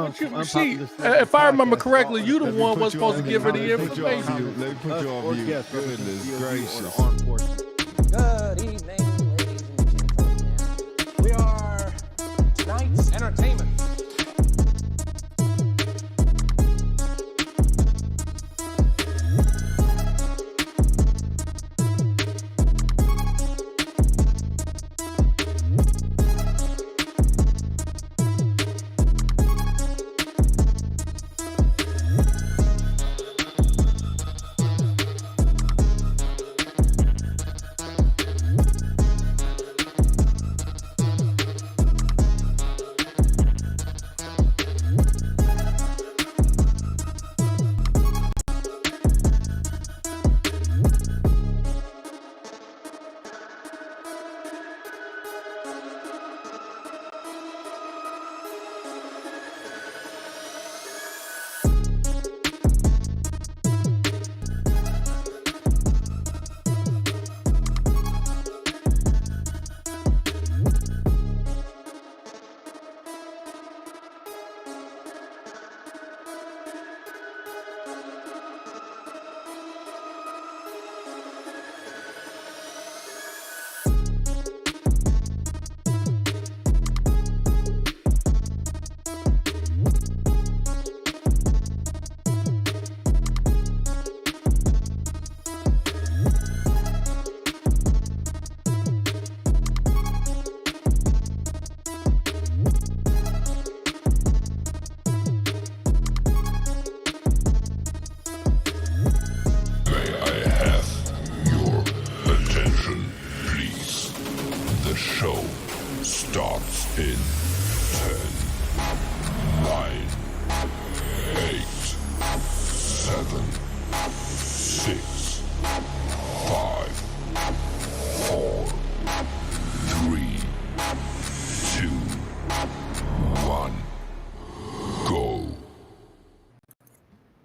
If I remember correctly, you the one was supposed to give her the information. Let me put you on mute. Goodness gracious. Good evening, ladies and gentlemen. We are tonight's entertainment.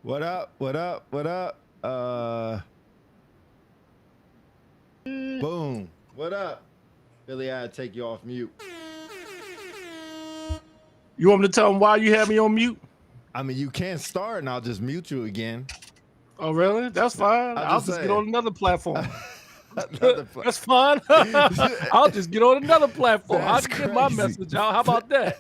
What up? What up? What up? Boom. What up? Billy, I had to take you off mute. You want me to tell them why you have me on mute? I mean, you can't start and I'll just mute you again. Oh, really? That's fine. I'll just get on another platform. That's fine. I'll just get on another platform. I'll get my message out. How about that?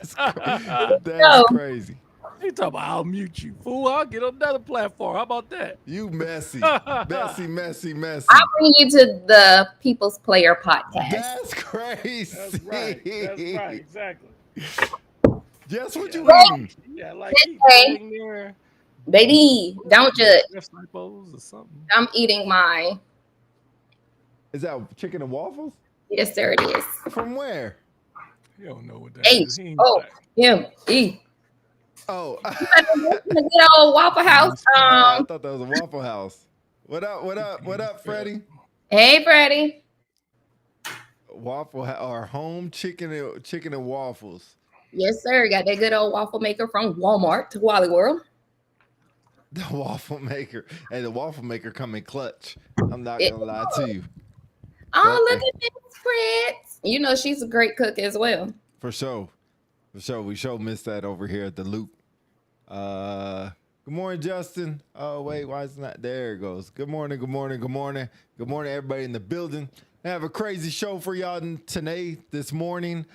That's crazy. You talking about I'll mute you, fool? I'll get on another platform. How about that? You messy. messy. I'll bring you to the People's Player podcast. That's crazy. That's right. Exactly. Guess what you mean? Yeah, like there. Baby, don't judge. Or something. I'm eating my. Is that chicken and waffles? Yes, sir, it is. From where? You don't know what that is. H-O-M-E. Oh. Good old Waffle House. I thought that was a Waffle House. What up, Freddie? Hey, Freddie. Waffle or home chicken and waffles. Yes, sir. Got that good old waffle maker from Walmart to Wally World. The waffle maker. Hey, the waffle maker come in clutch. I'm not gonna lie to you. Oh, look at this, Fritz. You know she's a great cook as well. For sure. We missed that over here at the Loop. Good morning, Justin. Oh, wait, why is it not? There it goes. Good morning, everybody in the building. I have a crazy show for y'all today, this morning.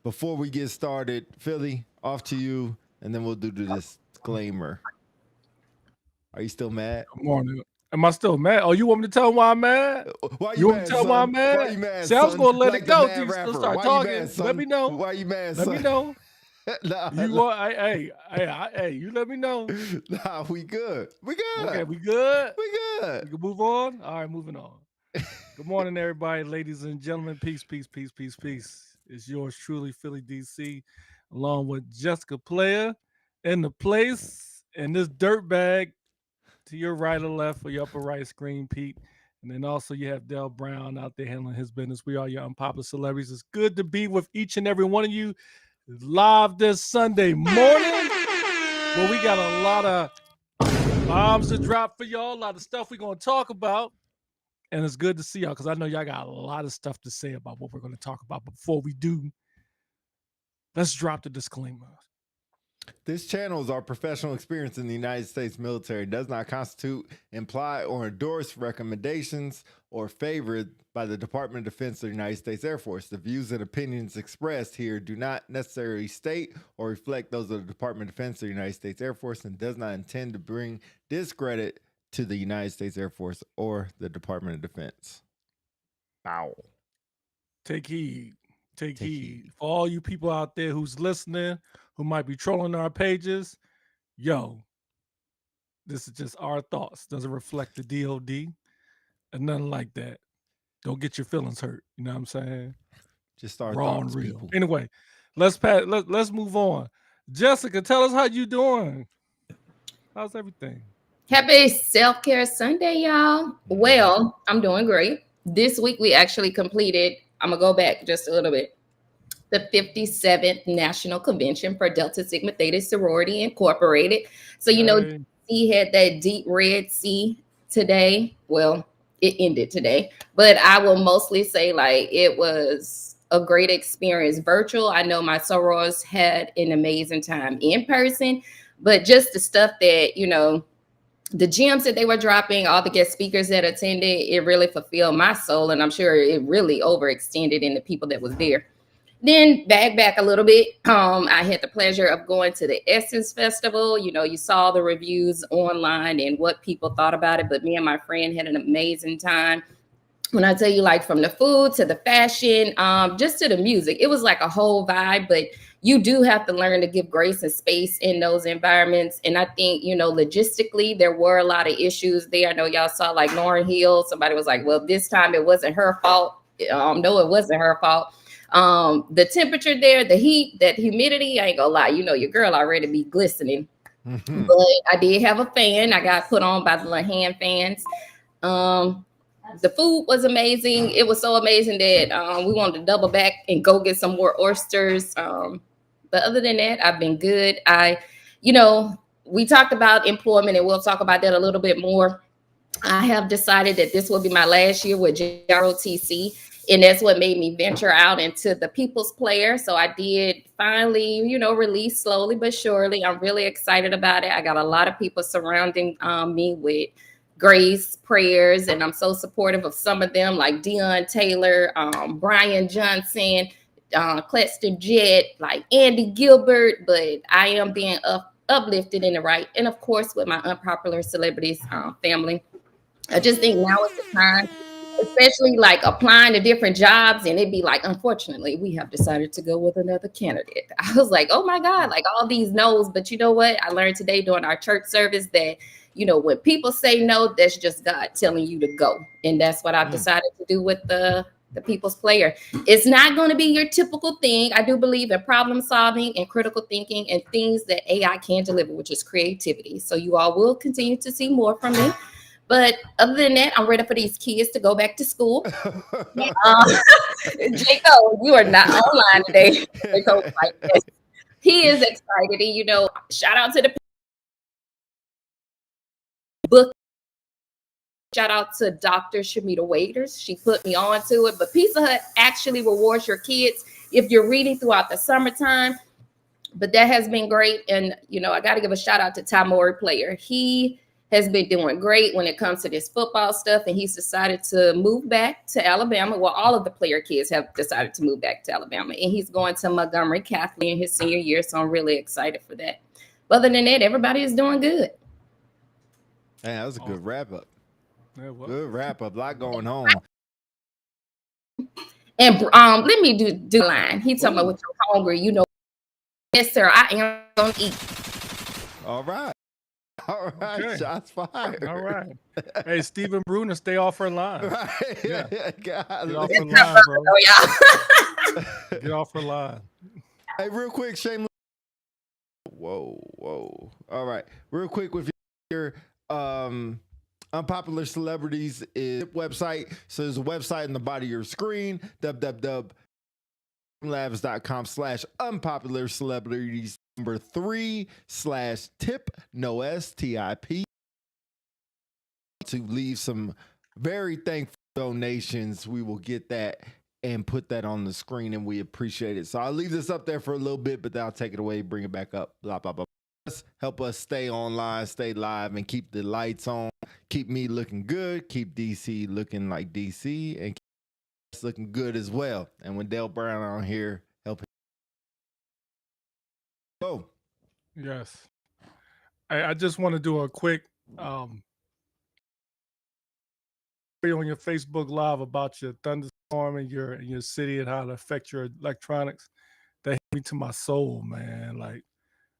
Before we get started, Philly, off to you, and then we'll do the disclaimer. Are you still mad? Good morning. Am I still mad? Oh, you want me to tell them why I'm mad? Why you want mad, me to tell son? why I'm mad? Why you mad, See, I was going to let like it go till you rapper. start Why talking. You mad, let me know. Why you mad, Let son? me know. Nah, Hey, you let me know. Nah, we good. Okay, we good? We good. We can move on? All right, moving on. Good morning, everybody, ladies and gentlemen. Peace. It's yours truly, Philly DC, along with Jessica Player in the place, and this dirtbag to your right or left or your upper right screen, Pete. And then also you have Del Brown out there handling his business. We are your unpopular celebrities. It's good to be with each and every one of you live this Sunday morning. Well, we got a lot of bombs to drop for y'all, a lot of stuff we're going to talk about. And it's good to see y'all because I know y'all got a lot of stuff to say about what we're going to talk about. But before we do, let's drop the disclaimer. This channel is our professional experience in the United States military. It does not constitute, imply, or endorse recommendations or favored by the Department of Defense of the United States Air Force. The views and opinions expressed here do not necessarily state or reflect those of the Department of Defense of the United States Air Force and does not intend to bring discredit to the United States Air Force or the Department of Defense. Bow. Take heed. Take Take heed. heed. For all you people out there who's listening, who might be trolling our pages, yo, this is just our thoughts. Doesn't reflect the DOD and nothing like that. Don't get your feelings hurt. You know what I'm saying? Just our Raw thoughts, and real. people. Anyway, let's move on. Jessica, tell us how you doing. How's everything? Happy Self-Care Sunday, y'all. Well, I'm doing great. This week we actually completed, I'm going to go back just a little bit, the 57th National Convention for Delta Sigma Theta Sorority Incorporated. So, you know, Hey. he had that deep red sea today. Well, it ended today, but I will mostly say like it was a great experience virtual. I know my sorors had an amazing time in person, but just the stuff that, you know, the gems that they were dropping, all the guest speakers that attended, it really fulfilled my soul. And I'm sure it really overextended in the people that was there. Then back a little bit. I had the pleasure of going to the Essence Festival. You know, you saw the reviews online and what people thought about it. But me and my friend had an amazing time. When I tell you, like from the food to the fashion, just to the music, it was like a whole vibe. But you do have to learn to give grace and space in those environments. And I think, you know, logistically, there were a lot of issues there. I know y'all saw like Lauryn Hill. Somebody was like, well, this time it wasn't her fault. No, it wasn't her fault. The temperature there, the heat, that humidity, I ain't gonna lie, you know, your girl already be glistening. But I did have a fan. I got put on by the little hand fans. The food was amazing. It was so amazing that we wanted to double back and go get some more oysters. But other than that, I've been good. You know, we talked about employment and we'll talk about that a little bit more. I have decided that this will be my last year with JROTC. And that's what made me venture out into the people's player. So I did finally, you know, release slowly but surely. I'm really excited about it. I got a lot of people surrounding me with grace, prayers, and I'm so supportive of some of them like Dion Taylor, Brian Johnson, Cleston Jett, like Andy Gilbert. But I am being uplifted in the right. And of course, with my unpopular celebrities family. I just think now is the time, especially like applying to different jobs, and it'd be like, unfortunately, we have decided to go with another candidate. I was like, oh my God, like all these no's. But you know what? I learned today during our church service that, you know, when people say no, that's just God telling you to go. And that's what I've decided to do with the people's player. It's not going to be your typical thing. I do believe in problem solving and critical thinking and things that AI can deliver, which is creativity. So you all will continue to see more from me. But other than that, I'm ready for these kids to go back to school. Jacob, you are not online today. Jacob's like, yes. He is excited. And, you know, shout out to the book. Shout out to Dr. Shamita Waiters. She put me on to it. But Pizza Hut actually rewards your kids if you're reading throughout the summertime. But that has been great. And, you know, I got to give a shout out to Tamori Player. He has been doing great when it comes to this football stuff. And he's decided to move back to Alabama. Well, all of the player kids have decided to move back to Alabama. And he's going to Montgomery Catholic in his senior year. So I'm really excited for that. But other than that, everybody is doing good. Man, that was a good wrap up. Yeah, well, Good wrap up. A lot going on. And let me do line. He talking about when you're hungry, you know. Yes, sir. I am going to eat. All right. All right. Okay. Shots fired. all right. Hey, Stephen Bruner, stay off her line. Right. Yeah. God. Get off her line, bro. Oh, yeah. Get off her line. Hey, real quick, shameless. Whoa. All right. Real quick with your unpopular celebrities is website. So there's a website in the body of your screen, www.labs.com/unpopular celebrities number 3/tip, no STIP, to leave some very thankful donations. We will get that and put that on the screen, and we appreciate it. So I'll leave this up there for a little bit, but then I'll take it away, bring it back up, blah, blah, blah. help us stay online, stay live, and keep the lights on. Keep me looking good. Keep DC looking like DC, and keep us looking good as well. And when Dale Brown on here, help him. Go. Yes. I just want to do a quick on your Facebook Live about your thunderstorm in your city and how it affects your electronics. That hit me to my soul, man. Like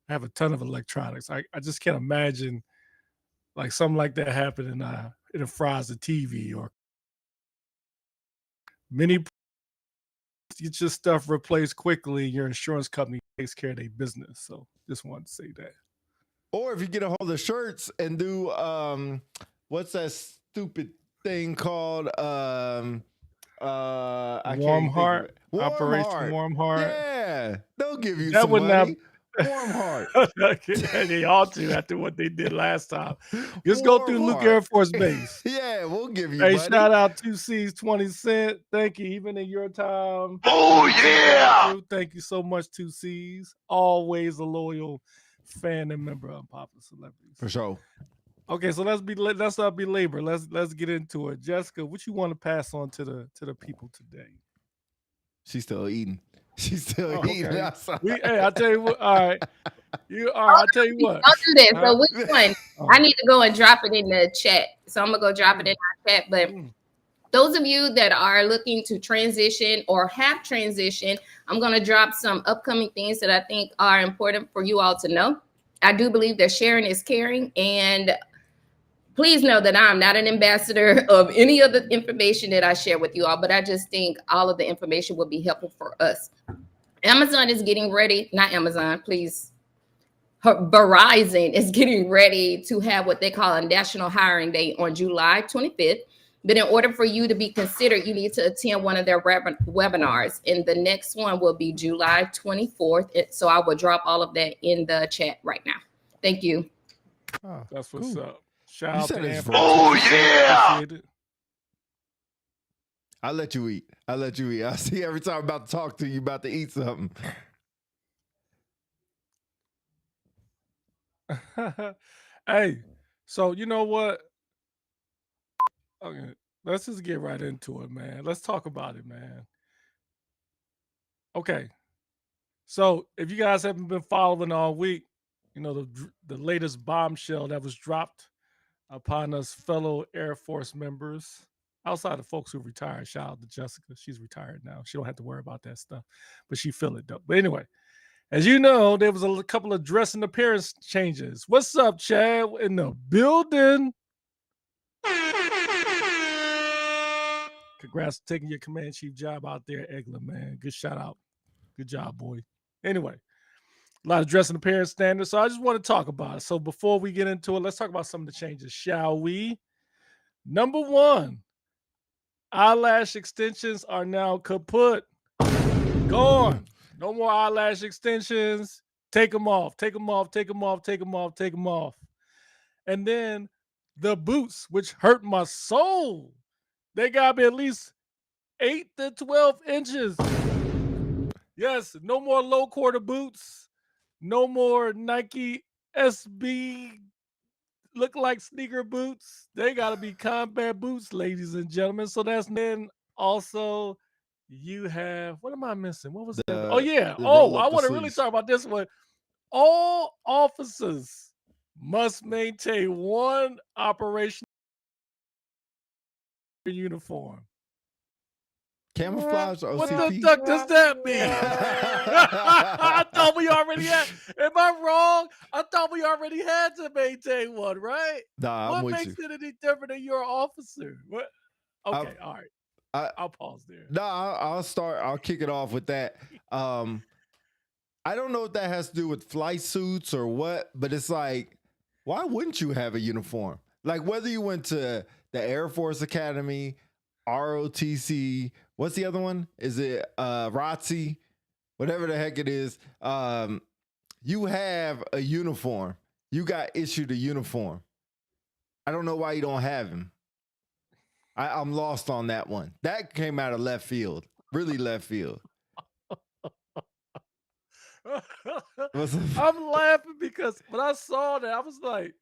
I have a ton of electronics. I just can't imagine like something like that happening. It fries the TV or many get your stuff replaced quickly. Your insurance company takes care of their business. So just wanted to say that. Or if you get a hold of shirts and do what's that stupid thing called? I Warm can't think of Heart, it. Warm Operation Heart. Warm Heart. Yeah, they'll give you That some would not. money. Warm Heart. They ought to after what they did last time. Just go through Warm Luke Air Heart. Force Base. Yeah, we'll give you Hey, money. shout out 2C's 20 cent. Thank you. Even in your time. Oh, you see yeah. that through. Thank you so much, 2C's. Always a loyal fan and member of Popular Celebrities. For sure. Okay, so let's not belabor. Let's get into it. Jessica, what you want to pass on to the people today? She's still eating. She's still Oh, eating. okay. outside. Hey, I'll tell you what. All right. I'll tell you what. Don't do this. So which one? Oh. I need to go and drop it in the chat. So I'm gonna go drop it in our chat. But those of you that are looking to transition or have transitioned, I'm gonna drop some upcoming things that I think are important for you all to know. I do believe that sharing is caring, and please know that I'm not an ambassador of any of the information that I share with you all, but I just think all of the information will be helpful for us. Amazon is getting ready, not Amazon, please. Verizon is getting ready to have what they call a national hiring day on July 25th. But in order for you to be considered, you need to attend one of their webinars. And the next one will be July 24th. So I will drop all of that in the chat right now. Thank you. Oh, That's what's cool. up. Shout You out said to it's Amber. Oh, yeah. Appreciate it. I'll let you eat. I see every time I'm about to talk to you, about to eat something. Hey, so you know what? Okay, let's just get right into it, man. Let's talk about it, man. Okay, so if you guys haven't been following all week, you know the latest bombshell that was dropped upon us fellow Air Force members, outside of folks who retired. Shout out to Jessica; she's retired now. She don't have to worry about that stuff, but she feel it though. But anyway, as you know, there was a couple of dress and appearance changes. What's up, Chad? In the building. Congrats on taking your command chief job out there, Egler, man. Good shout out. Good job, boy. Anyway, a lot of dress and appearance standards. So I just want to talk about it. So before we get into it, let's talk about some of the changes, shall we? Number one, eyelash extensions are now kaput. Gone. No more eyelash extensions. Take them off. Take them off. Take them off. Take them off. Take them off. And then the boots, which hurt my soul, they got to be at least 8 to 12 inches. Yes, no more low quarter boots. No more Nike SB look like sneaker boots. They got to be combat boots, ladies and gentlemen. So that's then also you have, what am I missing? What was that? Oh, yeah. Oh, I want to really talk about this one. All officers must maintain one operational uniform. Camouflage or What OCP? the duck does that mean? I thought we already had. Am I wrong? I thought we already had to maintain one, right? Nah, what I'm with makes you. it any different than you're an officer? What? Okay, all right. I'll pause there. Nah, I'll start. I'll kick it off with that. I don't know if that has to do with flight suits or what, but it's like, why wouldn't you have a uniform? Like whether you went to the Air Force Academy, ROTC, what's the other one? Is it ROTC? Whatever the heck it is. You have a uniform. You got issued a uniform. I don't know why you don't have him. I'm lost on that one. That came out of left field. Really left field. I'm laughing because when I saw that, I was like,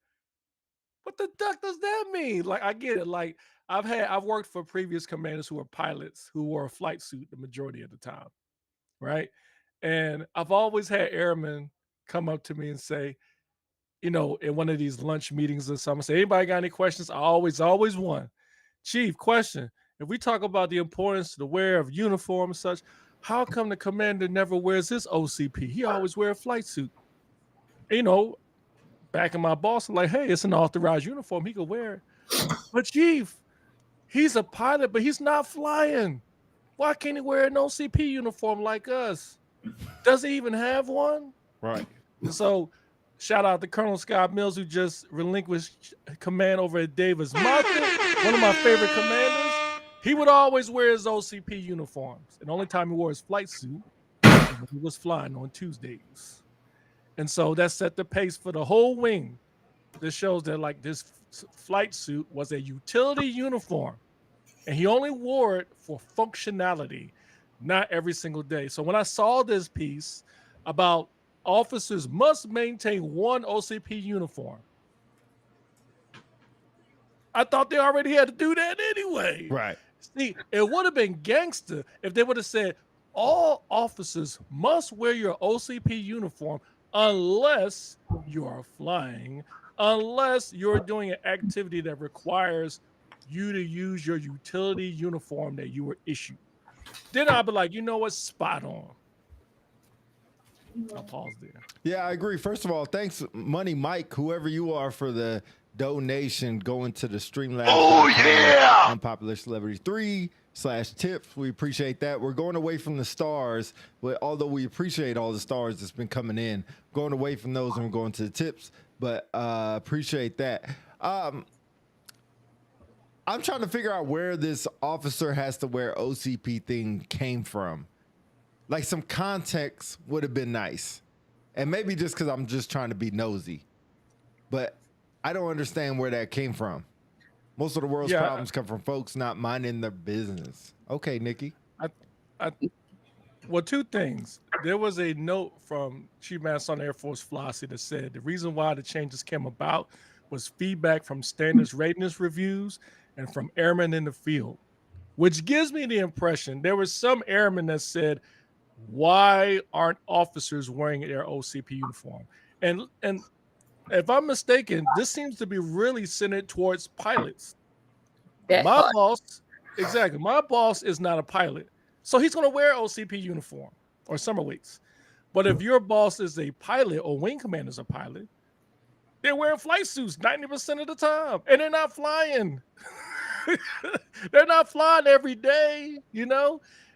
what the duck does that mean? Like, I get it. Like, I've worked for previous commanders who were pilots who wore a flight suit the majority of the time, right? And I've always had airmen come up to me and say, in one of these lunch meetings or something, say, anybody got any questions? I always one. Chief, question. If we talk about the importance of the wear of uniform and such, how come the commander never wears his OCP? He always wear a flight suit. Back in my boss, like, hey, it's an authorized uniform. He could wear it. But Chief, he's a pilot, but he's not flying. Why can't he wear an OCP uniform like us? Does he even have one? Right. And so, shout out to Colonel Scott Mills, who just relinquished command over at Davis Monthan, one of my favorite commanders. He would always wear his OCP uniforms. And the only time he wore his flight suit was when he was flying on Tuesdays. And so that set the pace for the whole wing. This shows that like this flight suit was a utility uniform. And he only wore it for functionality, not every single day. So when I saw this piece about officers must maintain one OCP uniform, I thought they already had to do that anyway. Right. See, it would have been gangster if they would have said all officers must wear your OCP uniform unless you are flying, unless you're doing an activity that requires you to use your utility uniform that you were issued. Then I'll be like, you know what? Spot on. I'll pause there. Yeah, I agree. First of all, thanks, Money Mike, whoever you are, for the donation going to the Streamlabs. Oh, yeah! Unpopular Celebrity 3/tips. We appreciate that. We're going away from the stars, but although we appreciate all the stars that's been coming in, going away from those and we're going to the tips, but appreciate that. I'm trying to figure out where this officer has to wear OCP thing came from. Like, some context would have been nice. And maybe just because I'm just trying to be nosy. But I don't understand where that came from. Most of the world's problems come from folks not minding their business. Okay, Nikki. Well, two things. There was a note from Chief Master Sergeant Air Force Flossie that said the reason why the changes came about was feedback from standards readiness reviews and from airmen in the field, which gives me the impression there were some airmen that said, why aren't officers wearing their OCP uniform? And if I'm mistaken, this seems to be really centered towards pilots. My boss is not a pilot, so he's going to wear OCP uniform or summer weights. But if your boss is a pilot or wing commander's a pilot, they're wearing flight suits 90% of the time, and they're not flying. They're not flying every day,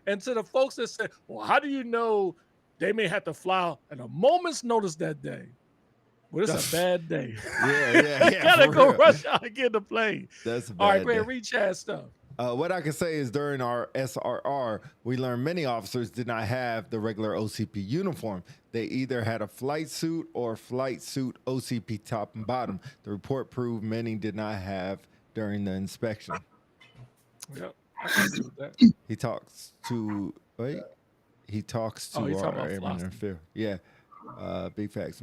And to the folks that say, well, how do you know they may have to fly at a moment's notice that day? Well, it's a bad day. Yeah. You gotta go rush out and get in the plane. That's a bad all right, great. day. Read chat stuff. What I can say is during our SRR, we learned many officers did not have the regular OCP uniform. They either had a flight suit or flight suit OCP top and bottom. The report proved many did not have during the inspection. Yep. I can agree with that. He talks to our airman in the field. Yeah. Big facts.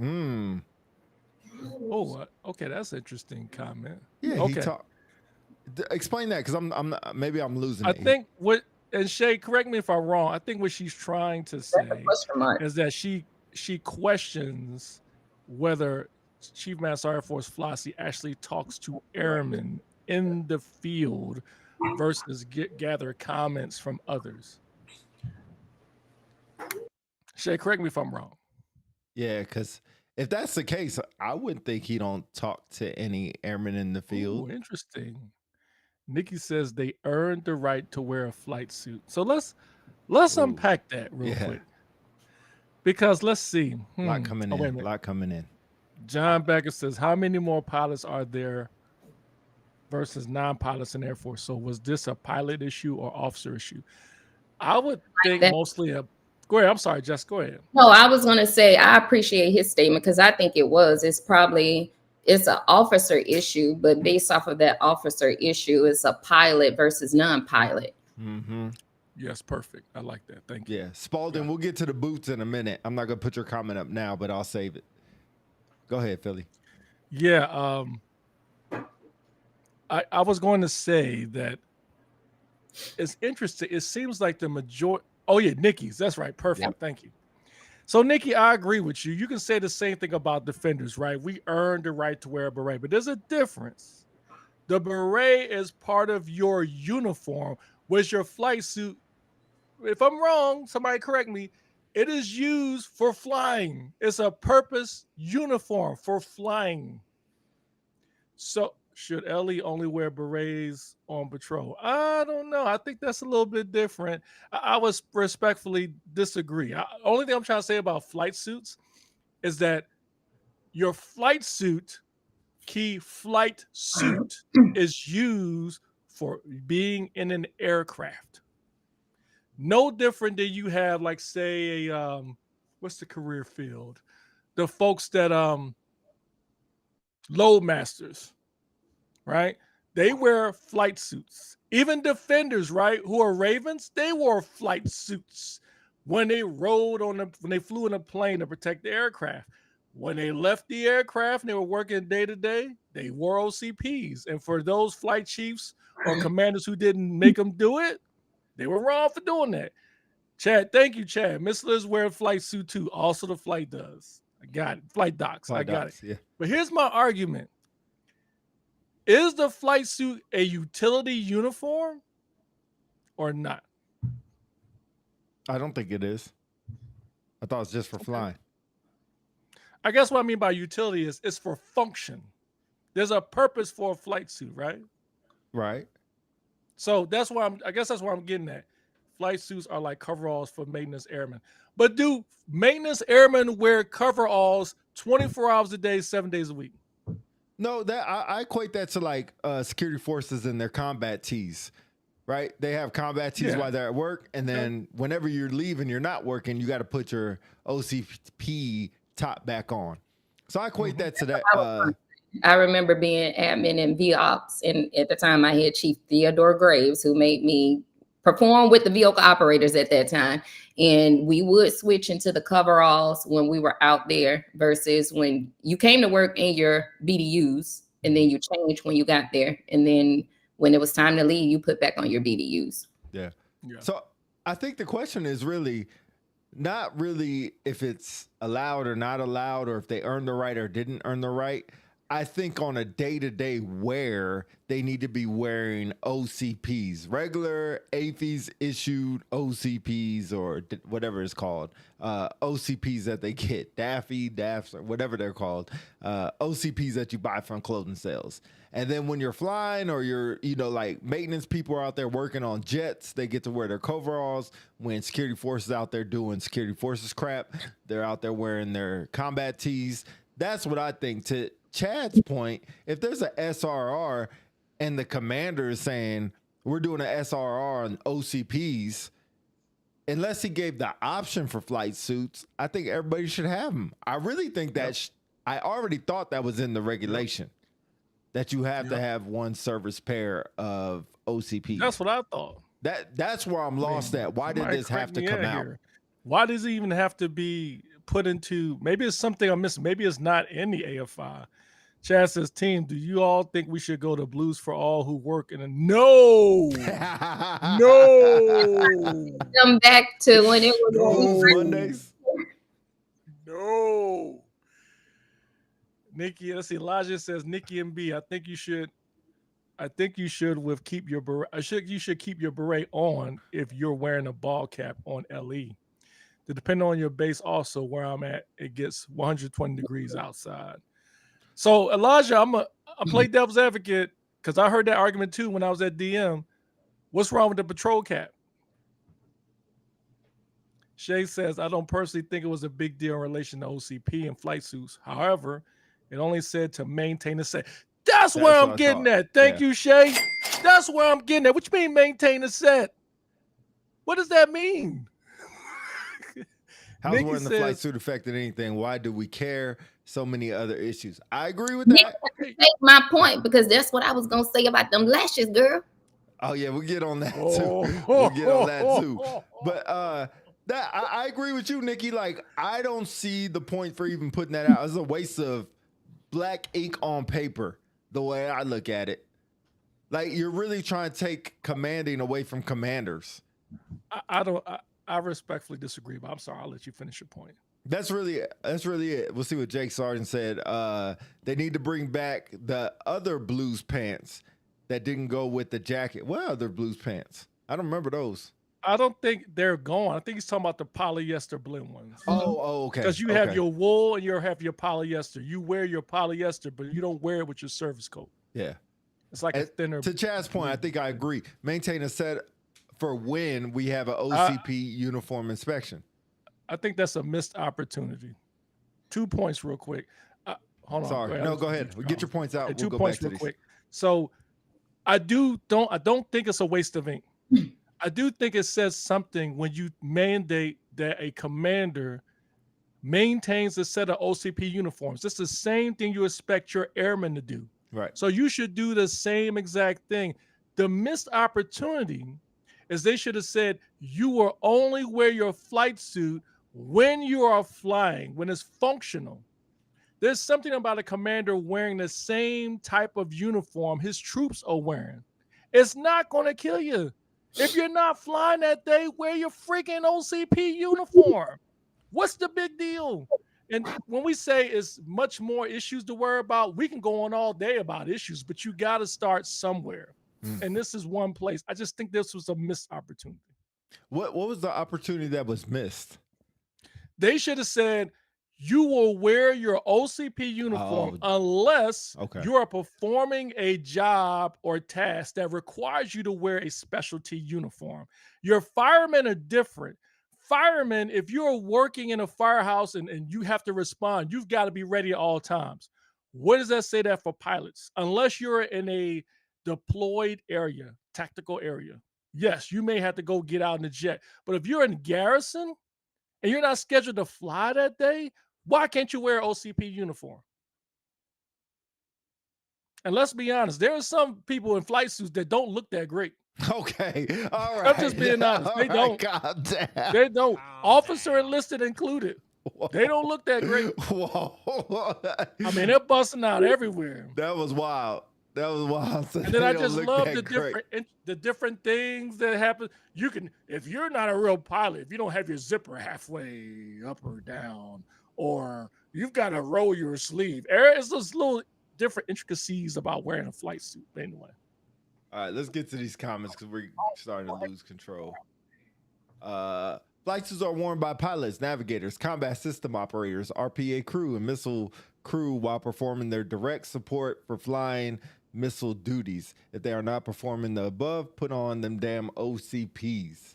Oh, okay. That's an interesting comment. Yeah. Okay. Explain that, because I'm maybe I'm losing it. I think and Shay, correct me if I'm wrong. I think what she's trying to say is that she questions whether Chief Master Air Force Flossie actually talks to airmen in the field versus gather comments from others. Shay, correct me if I'm wrong. Yeah, because if that's the case, I wouldn't think he don't talk to any airmen in the field. Ooh, interesting. Nikki says they earned the right to wear a flight suit. So let's unpack that real quick. Because let's see. A lot coming in. John Becker says, how many more pilots are there versus non-pilots in Air Force? So was this a pilot issue or officer issue? I would think mostly go ahead. I'm sorry, Jess, go ahead. No, I was going to say, I appreciate his statement because I think it's an officer issue, but based off of that officer issue, it's a pilot versus non-pilot. Mm-hmm. Yes, perfect. I like that. Thank you. Yeah, Spalding. Yeah. We'll get to the boots in a minute. I'm not gonna put your comment up now, but I'll save it. Go ahead, Philly. Yeah. I was going to say that it's interesting. It seems like the majority. Oh yeah, Nikki's. That's right. Perfect. Yep. Thank you. So Nikki, I agree with you. You can say the same thing about defenders, right? We earned the right to wear a beret, but there's a difference. The beret is part of your uniform, whereas your flight suit, if I'm wrong, somebody correct me, it is used for flying. It's a purpose uniform for flying. So should Ellie only wear berets on patrol? I don't know. I think that's a little bit different. I would respectfully disagree. Only thing I'm trying to say about flight suits is that your flight suit, key flight suit, is used for being in an aircraft. No different than you have, like, say, a what's the career field? The folks that load masters, right? They wear flight suits. Even defenders, right, who are Ravens, they wore flight suits when they when they flew in a plane to protect the aircraft. When they left the aircraft and they were working day to day, they wore OCPs. And for those flight chiefs or commanders who didn't make them do it, they were wrong for doing that. Chad, thank you, Chad. Miss Liz wears flight suit too. Also, the flight does. I got it. Flight docs. I got it. Yeah. But here's my argument. Is the flight suit a utility uniform or not? I don't think it is. I thought it was just for flying. I guess what I mean by utility is it's for function. There's a purpose for a flight suit, right? Right. So that's why I guess that's where I'm getting at. Flight suits are like coveralls for maintenance airmen. But do maintenance airmen wear coveralls 24 hours a day, 7 days a week? No, that I equate that to like security forces and their combat tees, right? They have combat tees while they're at work, and then whenever you're leaving, you're not working, you got to put your OCP top back on. So I equate that to that. I remember being admin in VOps, and at the time I had Chief Theodore Graves, who made me perform with the vehicle operators at that time. And we would switch into the coveralls when we were out there versus when you came to work in your BDUs, and then you changed when you got there. And then when it was time to leave, you put back on your BDUs. Yeah. So I think the question is really not really if it's allowed or not allowed, or if they earned the right or didn't earn the right. I think on a day-to-day wear, they need to be wearing OCPs, regular AFIS issued OCPs, or whatever it's called, OCPs that they get, DAFs, or whatever they're called, OCPs that you buy from clothing sales. And then when you're flying, or you're, like maintenance people are out there working on jets, they get to wear their coveralls. When security forces out there doing security forces crap, they're out there wearing their combat tees. That's what I think. To Chad's point, if there's a SRR and the commander is saying we're doing an SRR on OCPs, unless he gave the option for flight suits, I think everybody should have them. I really think that I already thought that was in the regulation, that you have to have one service pair of OCPs. That's what I thought. That's where I'm lost at. Why did this have to come out? Here. Why does it even have to be put into? Maybe it's something I'm missing. Maybe it's not in the AFI. Chad says, team, do you all think we should go to Blues for all who work in a no? Come back to when it was Mondays. No. Nikki, let's see. Elijah says, Nikki and B, I think you should with keep your beret. You should keep your beret on if you're wearing a ball cap on LE. Depending on your base, also where I'm at, it gets 120 degrees outside. So Elijah, I play devil's advocate because I heard that argument too when I was at DM. What's wrong with the patrol cap? Shay says, I don't personally think it was a big deal in relation to OCP and flight suits. However, it only said to maintain the set. That's where I'm getting at. Thank you, Shay. That's where I'm getting at. What you mean maintain the set? What does that mean? How's wearing the flight suit affected anything? Why do we care? So many other issues. I agree with that. Take my point, because that's what I was gonna say about them lashes, girl. Oh yeah, we'll get on that too. Oh, We'll get on that too. But that I agree with you, Nikki. Like, I don't see the point for even putting that out. It's a waste of black ink on paper, the way I look at it. Like, you're really trying to take commanding away from commanders. I don't. I respectfully disagree, but I'm sorry. I'll let you finish your point. That's really it. We'll see what Jake Sargent said. They need to bring back the other blues pants that didn't go with the jacket. What other blues pants? I don't remember those. I don't think they're gone. I think he's talking about the polyester blend ones. Okay. Because you have your wool and you have your polyester. You wear your polyester, but you don't wear it with your service coat. Yeah. It's like a thinner. To Chad's point, I think I agree. Maintain a set for when we have an OCP uniform inspection. I think that's a missed opportunity. 2 points real quick. Hold on. Sorry. Go ahead. Get your points out. Okay, we'll 2 go points back to real these. quick. So I don't think it's a waste of ink. I do think it says something when you mandate that a commander maintains a set of OCP uniforms. It's the same thing you expect your airmen to do. Right. So you should do the same exact thing. The missed opportunity is they should have said you will only wear your flight suit when you are flying, when it's functional. There's something about a commander wearing the same type of uniform his troops are wearing. It's not going to kill you. If you're not flying that day, wear your freaking OCP uniform. What's the big deal? And when we say it's much more issues to worry about, we can go on all day about issues, but you got to start somewhere. And this is one place. I just think this was a missed opportunity. What was the opportunity that was missed? They should have said, you will wear your OCP uniform unless you are performing a job or task that requires you to wear a specialty uniform. Your firemen are different. Firemen, if you're working in a firehouse and you have to respond, you've got to be ready at all times. What does that say that for pilots? Unless you're in a deployed area, tactical area. Yes, you may have to go get out in the jet. But if you're in garrison and you're not scheduled to fly that day, why can't you wear an OCP uniform? And let's be honest, there are some people in flight suits that don't look that great. Okay. All right. I'm just being honest. They don't. God damn. They don't. Officer enlisted included. Whoa. They don't look that great. Whoa. I mean, they're busting out everywhere. That was wild. That was wild. And then I just love the different things that happen. You can, if you're not a real pilot, if you don't have your zipper halfway up or down, or you've got to roll your sleeve. It's those little different intricacies about wearing a flight suit. But anyway. All right, let's get to these comments because we're starting to lose control. Flight suits are worn by pilots, navigators, combat system operators, RPA crew, and missile crew while performing their direct support for flying missile duties. If they are not performing the above, put on them damn OCPs.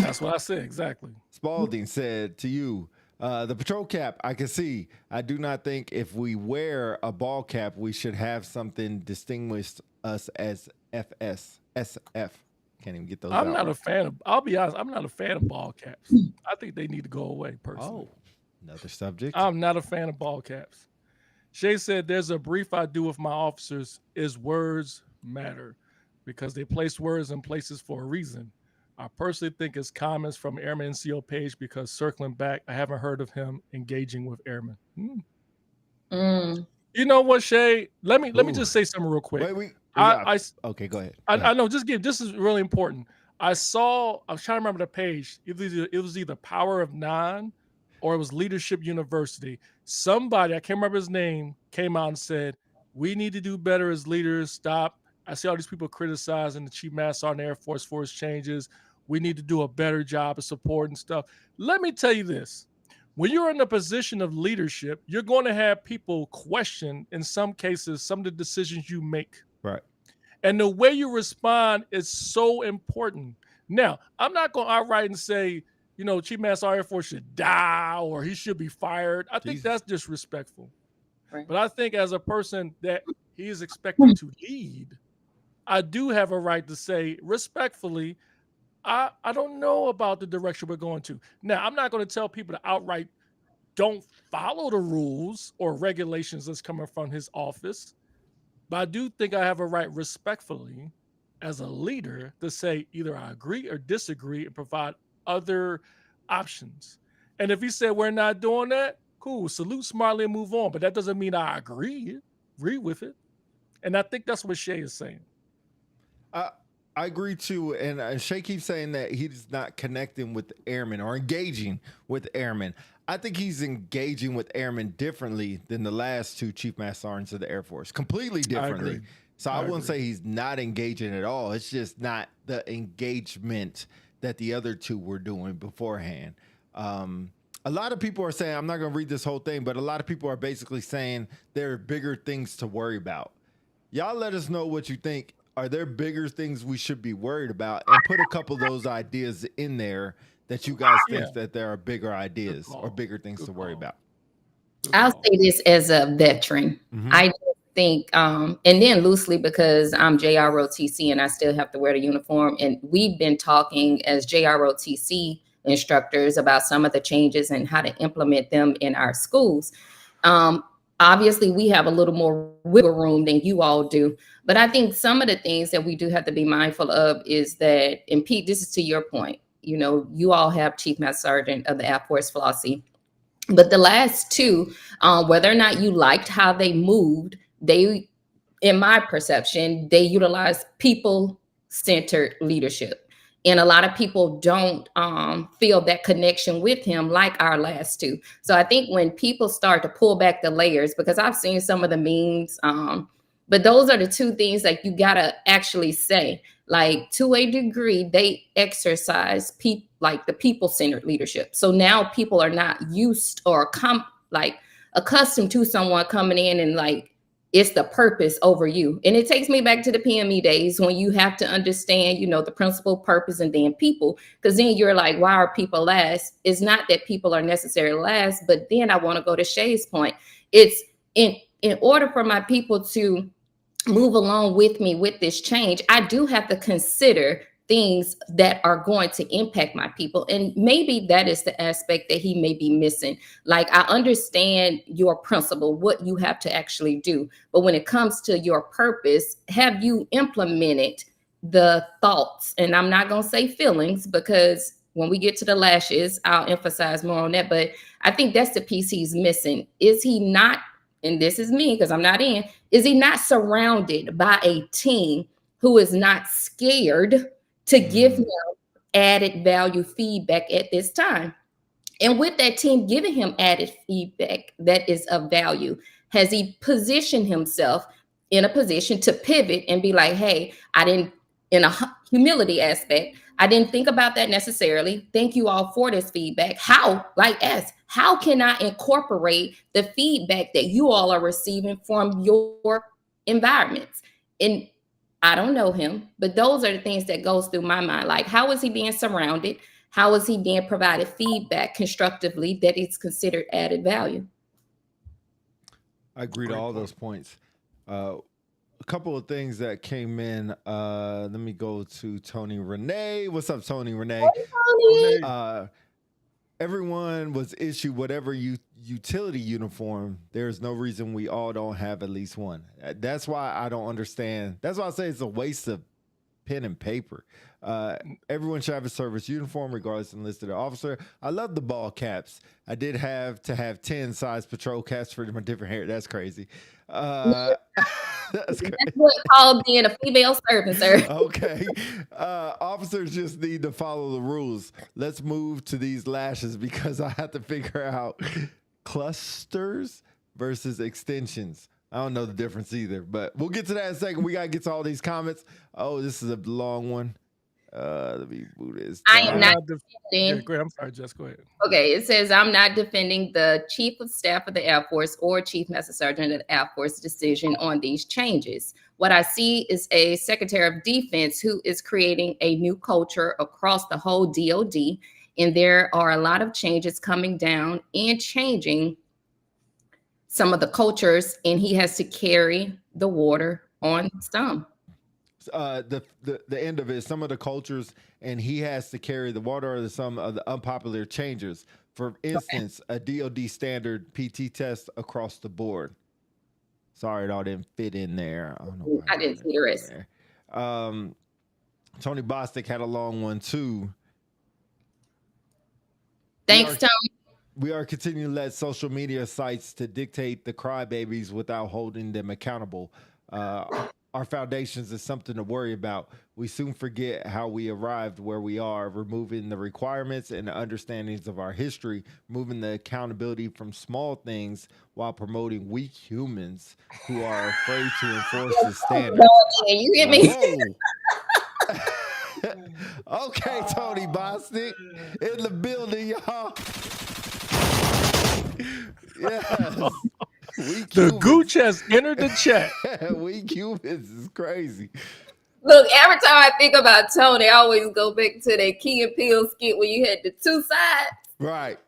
That's what I said, exactly. Spalding said to you, the patrol cap, I can see. I do not think if we wear a ball cap, we should have something distinguish us as SF. Can't even get those out. Not a fan of, I'll be honest, I'm not a fan of ball caps. I think they need to go away, personally. Oh, another subject. I'm not a fan of ball caps. Shay said, there's a brief I do with my officers is words matter because they place words in places for a reason. I personally think it's comments from Airman NCO Page because circling back, I haven't heard of him engaging with airmen. You know what, Shay? Let me just say something real quick. Okay, go ahead. I know. This is really important. I was trying to remember the page. It was either Power of Nine or it was Leadership University. Somebody, I can't remember his name, came out and said, we need to do better as leaders. Stop. I see all these people criticizing the Chief Master Sergeant Air Force changes. We need to do a better job of support and stuff. Let me tell you this. When you're in a position of leadership, you're going to have people question, in some cases, some of the decisions you make. Right. And the way you respond is so important. Now, I'm not going to outright and say, Chief Master Sergeant Air Force should die or he should be fired. I think that's disrespectful. Right. But I think as a person that he is expected to lead, I do have a right to say respectfully, I don't know about the direction we're going to. Now, I'm not going to tell people to outright don't follow the rules or regulations that's coming from his office, but I do think I have a right respectfully as a leader to say either I agree or disagree and provide other options. And if he said we're not doing that, cool, salute smartly and move on. But that doesn't mean I agree with it. And I think that's what Shay is saying. I I agree too, and Shay keeps saying that he's not connecting with airmen or engaging with airmen. I think he's engaging with airmen differently than the last two chief master sergeants of the Air Force, completely I differently. agree. So I I wouldn't agree. say he's not engaging at all. It's just not the engagement that the other two were doing beforehand. Um, a lot of people are saying, I'm not going to read this whole thing, but a lot of people are basically saying there are bigger things to worry about. Y'all let us know what you think. Are there bigger things we should be worried about? And put a couple of those ideas in there that you guys Yeah. think that there are bigger Good ideas or call. bigger things Good to worry call. about. Good I'll call. say this as a veteran. Mm-hmm. I just think, and then loosely because I'm JROTC and I still have to wear the uniform. And we've been talking as JROTC instructors about some of the changes and how to implement them in our schools. Um, Obviously, we have a little more wiggle room than you all do. But I think some of the things that we do have to be mindful of is that, and Pete, this is to your point. You know, you all have Chief Master Sergeant of the Air Force Flossie, but the last two, whether or not you liked how they moved, they, in my perception, they utilize people centered leadership. And a lot of people don't feel that connection with him like our last two. So I think when people start to pull back the layers, because I've seen some of the memes, but those are the two things like you gotta actually say. Like to a degree, they exercise like the people centered leadership. So now people are not used or like accustomed to someone coming in and like it's the purpose over you. And it takes me back to the PME days when you have to understand, you know, the principle, purpose, and then people. Because then you're like, why are people last? It's not that people are necessarily last, but then I want to go to Shay's point. It's in order for my people to move along with me with this change, I do have to consider things that are going to impact my people. And maybe that is the aspect that he may be missing. Like, I understand your principle, what you have to actually do. But when it comes to your purpose, have you implemented the thoughts? And I'm not going to say feelings because when we get to the lashes, I'll emphasize more on that. But I think that's the piece he's missing. Is he not, and this is me because I'm not in, is he not surrounded by a team who is not scared to give him added value feedback at this time? And with that team giving him added feedback that is of value, has he positioned himself in a position to pivot and be like, hey, I didn't, in a humility aspect, I didn't think about that necessarily. Thank you all for this feedback. How, like, ask, how can I incorporate the feedback that you all are receiving from your environments? And I don't know him, but those are the things that goes through my mind. Like, how is he being surrounded? How is he being provided feedback constructively that is considered added value? I agree to Great all point. those points. A couple of things that came in. Let me go to Tony Renee. What's up, Tony Renee? Renee. Uh, everyone was issued whatever utility uniform. There's no reason we all don't have at least one. That's why I don't understand. That's why I say it's a waste of pen and paper. Everyone should have a service uniform, regardless of enlisted or officer. I love the ball caps. I did have to have 10 size patrol caps for my different hair. That's crazy. That's crazy. That's what called being a female servant, sir. Okay. Officers just need to follow the rules. Let's move to these lashes because I have to figure out clusters versus extensions. I don't know the difference either, but we'll get to that in a second. We got to get to all these comments. Oh, this is a long one. Let me move this I down. am not Yeah, defending. great. I'm sorry, Jess. Go ahead. Okay, it says I'm not defending the Chief of Staff of the Air Force or Chief Master Sergeant of the Air Force decision on these changes. What I see is a Secretary of Defense who is creating a new culture across the whole DoD, and there are a lot of changes coming down and changing some of the cultures, and he has to carry the water on some. The end of it, some of the cultures, and he has to carry the water or some of the unpopular changes. For instance, a DoD standard PT test across the board. Sorry, it all didn't fit in there. I don't know why I it didn't didn't see the fit in rest. there. Tony Bostic had a long one too. Thanks, Tony. We are continuing to let social media sites to dictate the crybabies without holding them accountable. Our foundations is something to worry about. We soon forget how we arrived where we are, removing the requirements and the understandings of our history, moving the accountability from small things while promoting weak humans who are afraid to enforce the standards. Yeah, you get me? Whoa. Okay, Tony Bostic in the building, y'all. Yes. The Gooch has entered the chat. Weak humans is crazy. Look, every time I think about Tony, I always go back to that Key and Peele skit where you had the two sides. Right.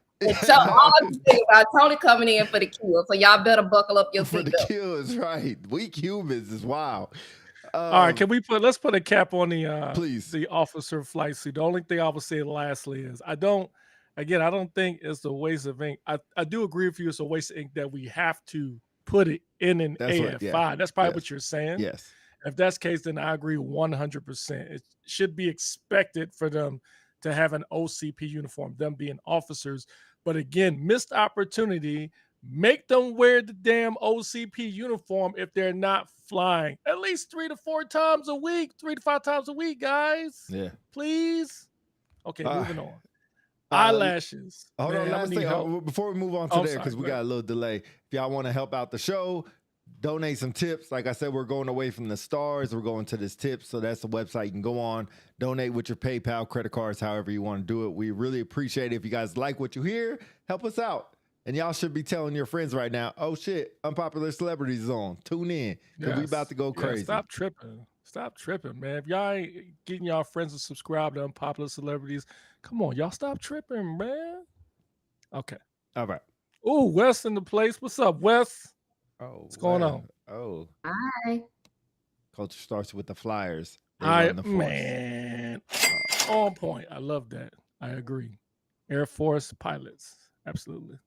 So all I think about Tony coming in for the kill. So y'all better buckle up your For the seatbelt. kill is right. Weak humans is wild. All right, let's put a cap on the please the officer flight suit. The only thing I would say lastly is I don't think it's a waste of ink. I do agree with you, it's a waste of ink that we have to put it in an AF5. That's probably what you're saying. Yes. If that's the case, then I agree 100%. It should be expected for them to have an OCP uniform, them being officers. But again, missed opportunity. Make them wear the damn OCP uniform if they're not flying at least 3 to 4 times a week, 3 to 5 times a week, guys. Yeah. Please. Okay, moving on. Eyelashes. Hold Man, on, last thing. Before we move on to there, because we got a little delay. If y'all want to help out the show, donate some tips. Like I said, we're going away from the stars. We're going to this tips. So that's the website you can go on. Donate with your PayPal, credit cards, however you want to do it. We really appreciate it. If you guys like what you hear, help us out. And y'all should be telling your friends right now, oh shit, Unpopular Celebrities is on. Tune in. Because we about to go crazy. Stop tripping, man. If y'all ain't getting y'all friends to subscribe to Unpopular Celebrities, come on, y'all stop tripping, man. Okay. All right. Oh, Wes in the place. What's up, Wes? Oh, what's going on? Oh. Hi. Culture starts with the Flyers. Man. On point. I love that. I agree. Air Force pilots. Absolutely.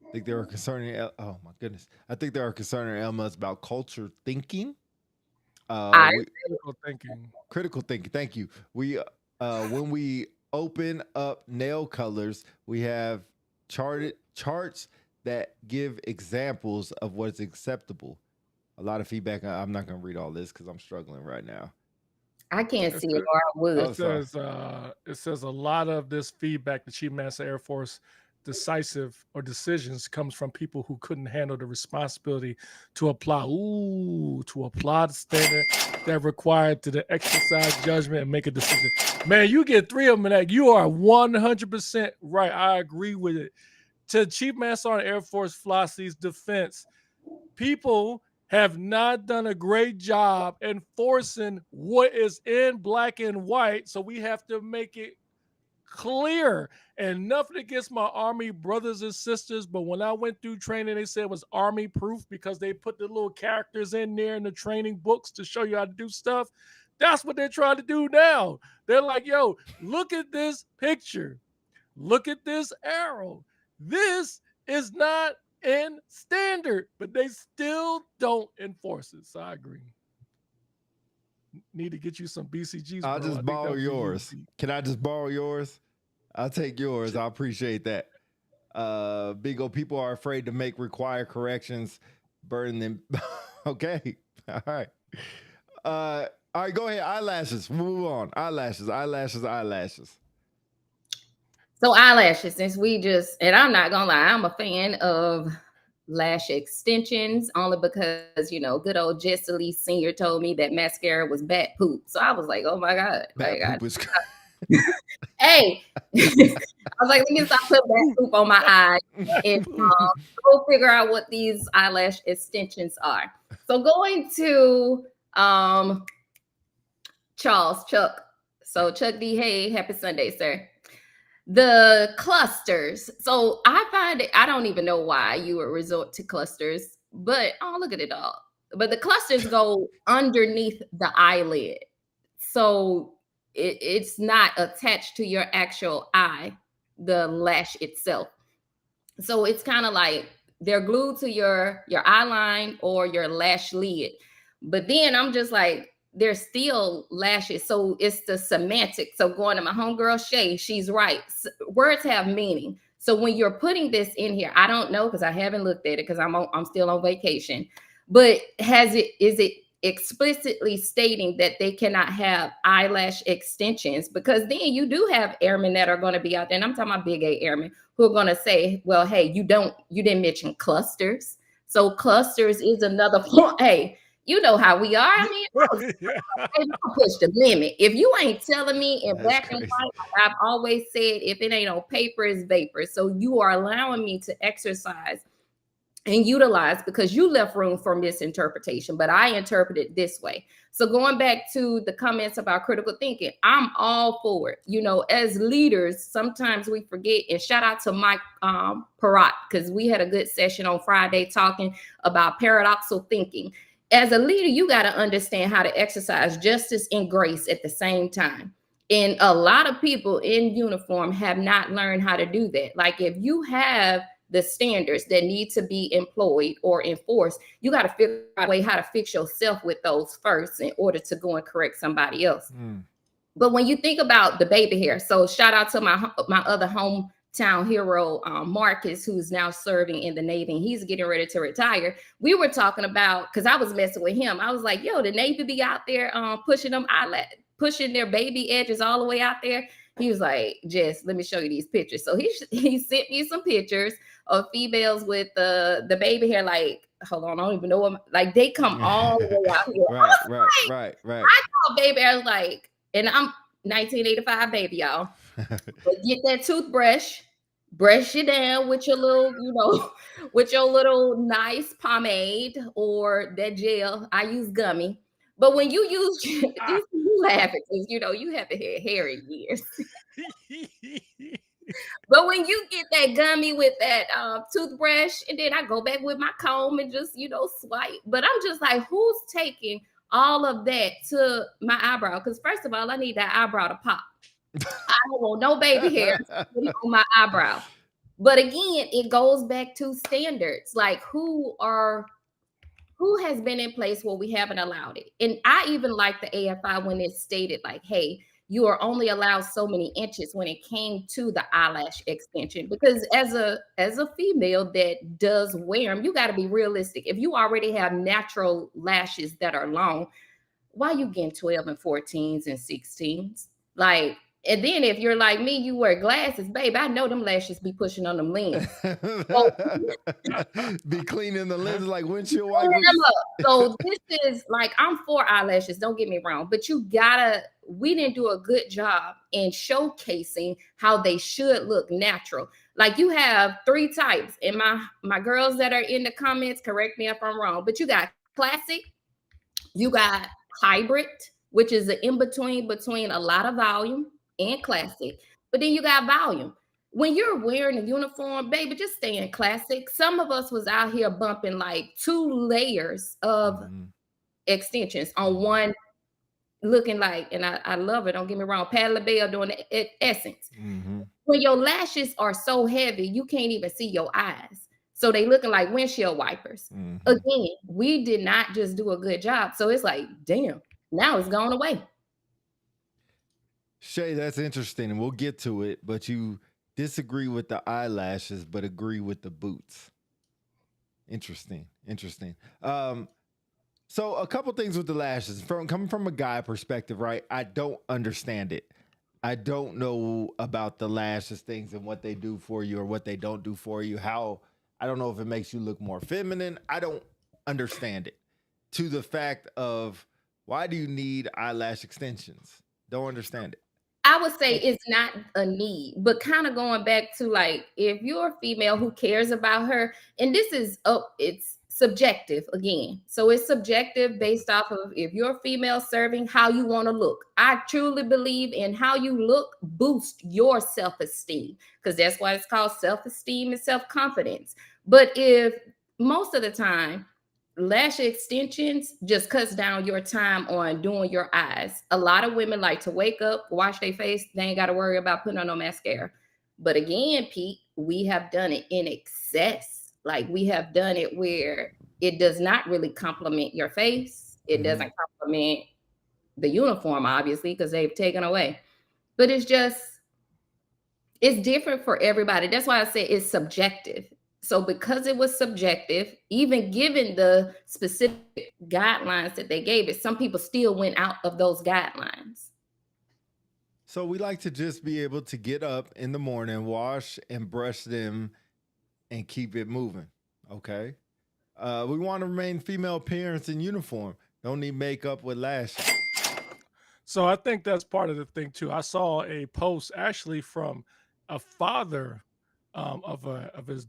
I think there are concerning. Oh my goodness! I think there are concerning elements about culture thinking. Critical thinking. Critical thinking. Thank you. We when we open up nail colors, we have charts that give examples of what's acceptable. A lot of feedback. I'm not going to read all this because I'm struggling right now. I can't see it, or I would. It says a lot of this feedback, the Chief Master Air Force decisions comes from people who couldn't handle the responsibility to apply the standard that required to exercise judgment and make a decision. Man, you get 3 of them and you are 100% right. I agree with it. To Chief Master Sergeant Air Force Flossie's defense, people have not done a great job enforcing what is in black and white, so we have to make it clear. And nothing against my Army brothers and sisters, but when I went through training, they said it was Army proof because they put the little characters in there in the training books to show you how to do stuff. That's what they're trying to do now. They're like, yo, look at this picture. Look at this arrow. This is not in standard, but they still don't enforce it. So I agree. Need to get you some BCGs. I'll just borrow yours. Can I just borrow yours? I'll take yours. I appreciate that. Big O, people are afraid to make required corrections, burden them. Okay. All right. All right, go ahead. Eyelashes. Move on. Eyelashes. So eyelashes, since and I'm not gonna lie, I'm a fan of lash extensions only because, good old Jesse Lee Sr. told me that mascara was bat poop. So I was like, oh my God. Bat poop is Hey, I was like, let me stop putting bat poop on my eye and go figure out what these eyelash extensions are. So going to Chuck. So Chuck D, hey, happy Sunday, sir. The clusters. So I find it, I don't even know why you would resort to clusters, but look at it all. But the clusters go underneath the eyelid. So it's not attached to your actual eye, the lash itself. So it's kind of like they're glued to your eye line or your lash lid. But then I'm just like, they're still lashes. So it's the semantics. So going to my homegirl Shay, she's right. Words have meaning. So when you're putting this in here, I don't know because I haven't looked at it because I'm still on vacation. But is it explicitly stating that they cannot have eyelash extensions? Because then you do have airmen that are going to be out there, and I'm talking about big A airmen who are going to say, well, hey, you didn't mention clusters. So clusters is another point. Hey, you know how we are. I mean, I'll push the limit. If you ain't telling me in That's black and crazy. white, like I've always said, if it ain't on paper, it's vapor. So you are allowing me to exercise and utilize because you left room for misinterpretation, but I interpret it this way. So going back to the comments about critical thinking, I'm all for it. You know, as leaders, sometimes we forget, and shout out to Mike Parat, because we had a good session on Friday talking about paradoxical thinking. As a leader, you got to understand how to exercise justice and grace at the same time. And a lot of people in uniform have not learned how to do that. Like if you have the standards that need to be employed or enforced, you got to figure out a way how to fix yourself with those first in order to go and correct somebody else. But when you think about the baby hair, so shout out to my other hometown hero, Marcus, who's now serving in the Navy, and he's getting ready to retire. We were talking about, because I was messing with him, I was like, yo, the Navy be out there pushing their baby edges all the way out there. He was like, Jess, let me show you these pictures. So he sent me some pictures of females with the baby hair. Like, hold on, I don't even know what, like they come all the way out here. Right. I saw baby hair like, and I'm 1985 baby, y'all. But get that toothbrush, brush it down with your little, with your little nice pomade or that gel. I use gummy. But when you use, you laugh because you haven't had hair in years. But when you get that gummy with that toothbrush, and then I go back with my comb and just swipe. But I'm just like, who's taking all of that to my eyebrow? Because first of all, I need that eyebrow to pop. I don't want no baby hair on my eyebrow. But again, it goes back to standards. Like who has been in place where we haven't allowed it? And I even like the AFI when it stated like, hey, you are only allowed so many inches when it came to the eyelash extension. Because as a female that does wear them, you got to be realistic. If you already have natural lashes that are long, why you getting 12 and 14s and 16s? Like, and then if you're like me, you wear glasses, babe, I know them lashes be pushing on them lenses. Be cleaning the lenses like windshield wipers. So this is like, I'm for eyelashes, don't get me wrong, but we didn't do a good job in showcasing how they should look natural. Like you have 3 types, and my girls that are in the comments, correct me if I'm wrong, but you got classic, you got hybrid, which is an in-between between a lot of volume and classic, but then you got volume. When you're wearing a uniform, baby, just stay in classic. Some of us was out here bumping like 2 layers of extensions on one, looking like, and I love it, don't get me wrong, Patti LaBelle doing the essence. When your lashes are so heavy, you can't even see your eyes. So they looking like windshield wipers. Again, we did not just do a good job. So it's like, damn, now it's gone away. Shay, that's interesting, and we'll get to it, but you disagree with the eyelashes, but agree with the boots. Interesting. So a couple things with the lashes. Coming from a guy perspective, right? I don't understand it. I don't know about the lashes things and what they do for you or what they don't do for you. I don't know if it makes you look more feminine. I don't understand it. To the fact of, why do you need eyelash extensions? Don't understand it. I would say it's not a need, but kind of going back to like, if you're a female who cares about her, and this is, it's subjective again. So it's subjective based off of if you're a female serving, how you want to look. I truly believe in how you look boost your self-esteem, because that's why it's called self-esteem and self-confidence. But if most of the time, lash extensions just cuts down your time on doing your eyes. A lot of women like to wake up, wash their face. They ain't got to worry about putting on no mascara. But again, Pete, we have done it in excess. Like we have done it where it does not really complement your face. It doesn't complement the uniform, obviously, because they've taken away. But it's different for everybody. That's why I say it's subjective. So because it was subjective, even given the specific guidelines that they gave it, some people still went out of those guidelines. So we like to just be able to get up in the morning, wash and brush them, and keep it moving. Okay. We want to remain female appearance in uniform. Don't need makeup with lashes. So I think that's part of the thing too. I saw a post actually from a father of his,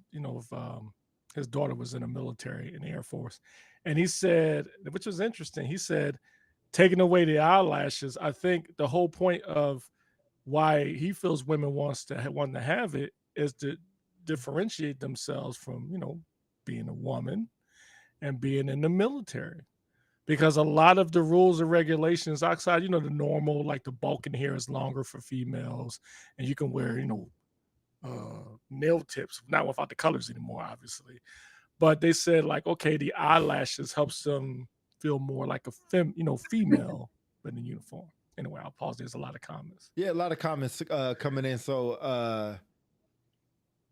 his daughter was in the military in the Air Force, and he said, which was interesting. He said, taking away the eyelashes, I think the whole point of why he feels women want to have it is to differentiate themselves from being a woman and being in the military, because a lot of the rules and regulations outside, the normal, like the bulk in hair is longer for females, and you can wear, nail tips, not without the colors anymore, obviously. But they said like, okay, the eyelashes helps them feel more like a female in the uniform. Anyway, I'll pause. There's a lot of comments. Yeah, a lot of comments coming in. So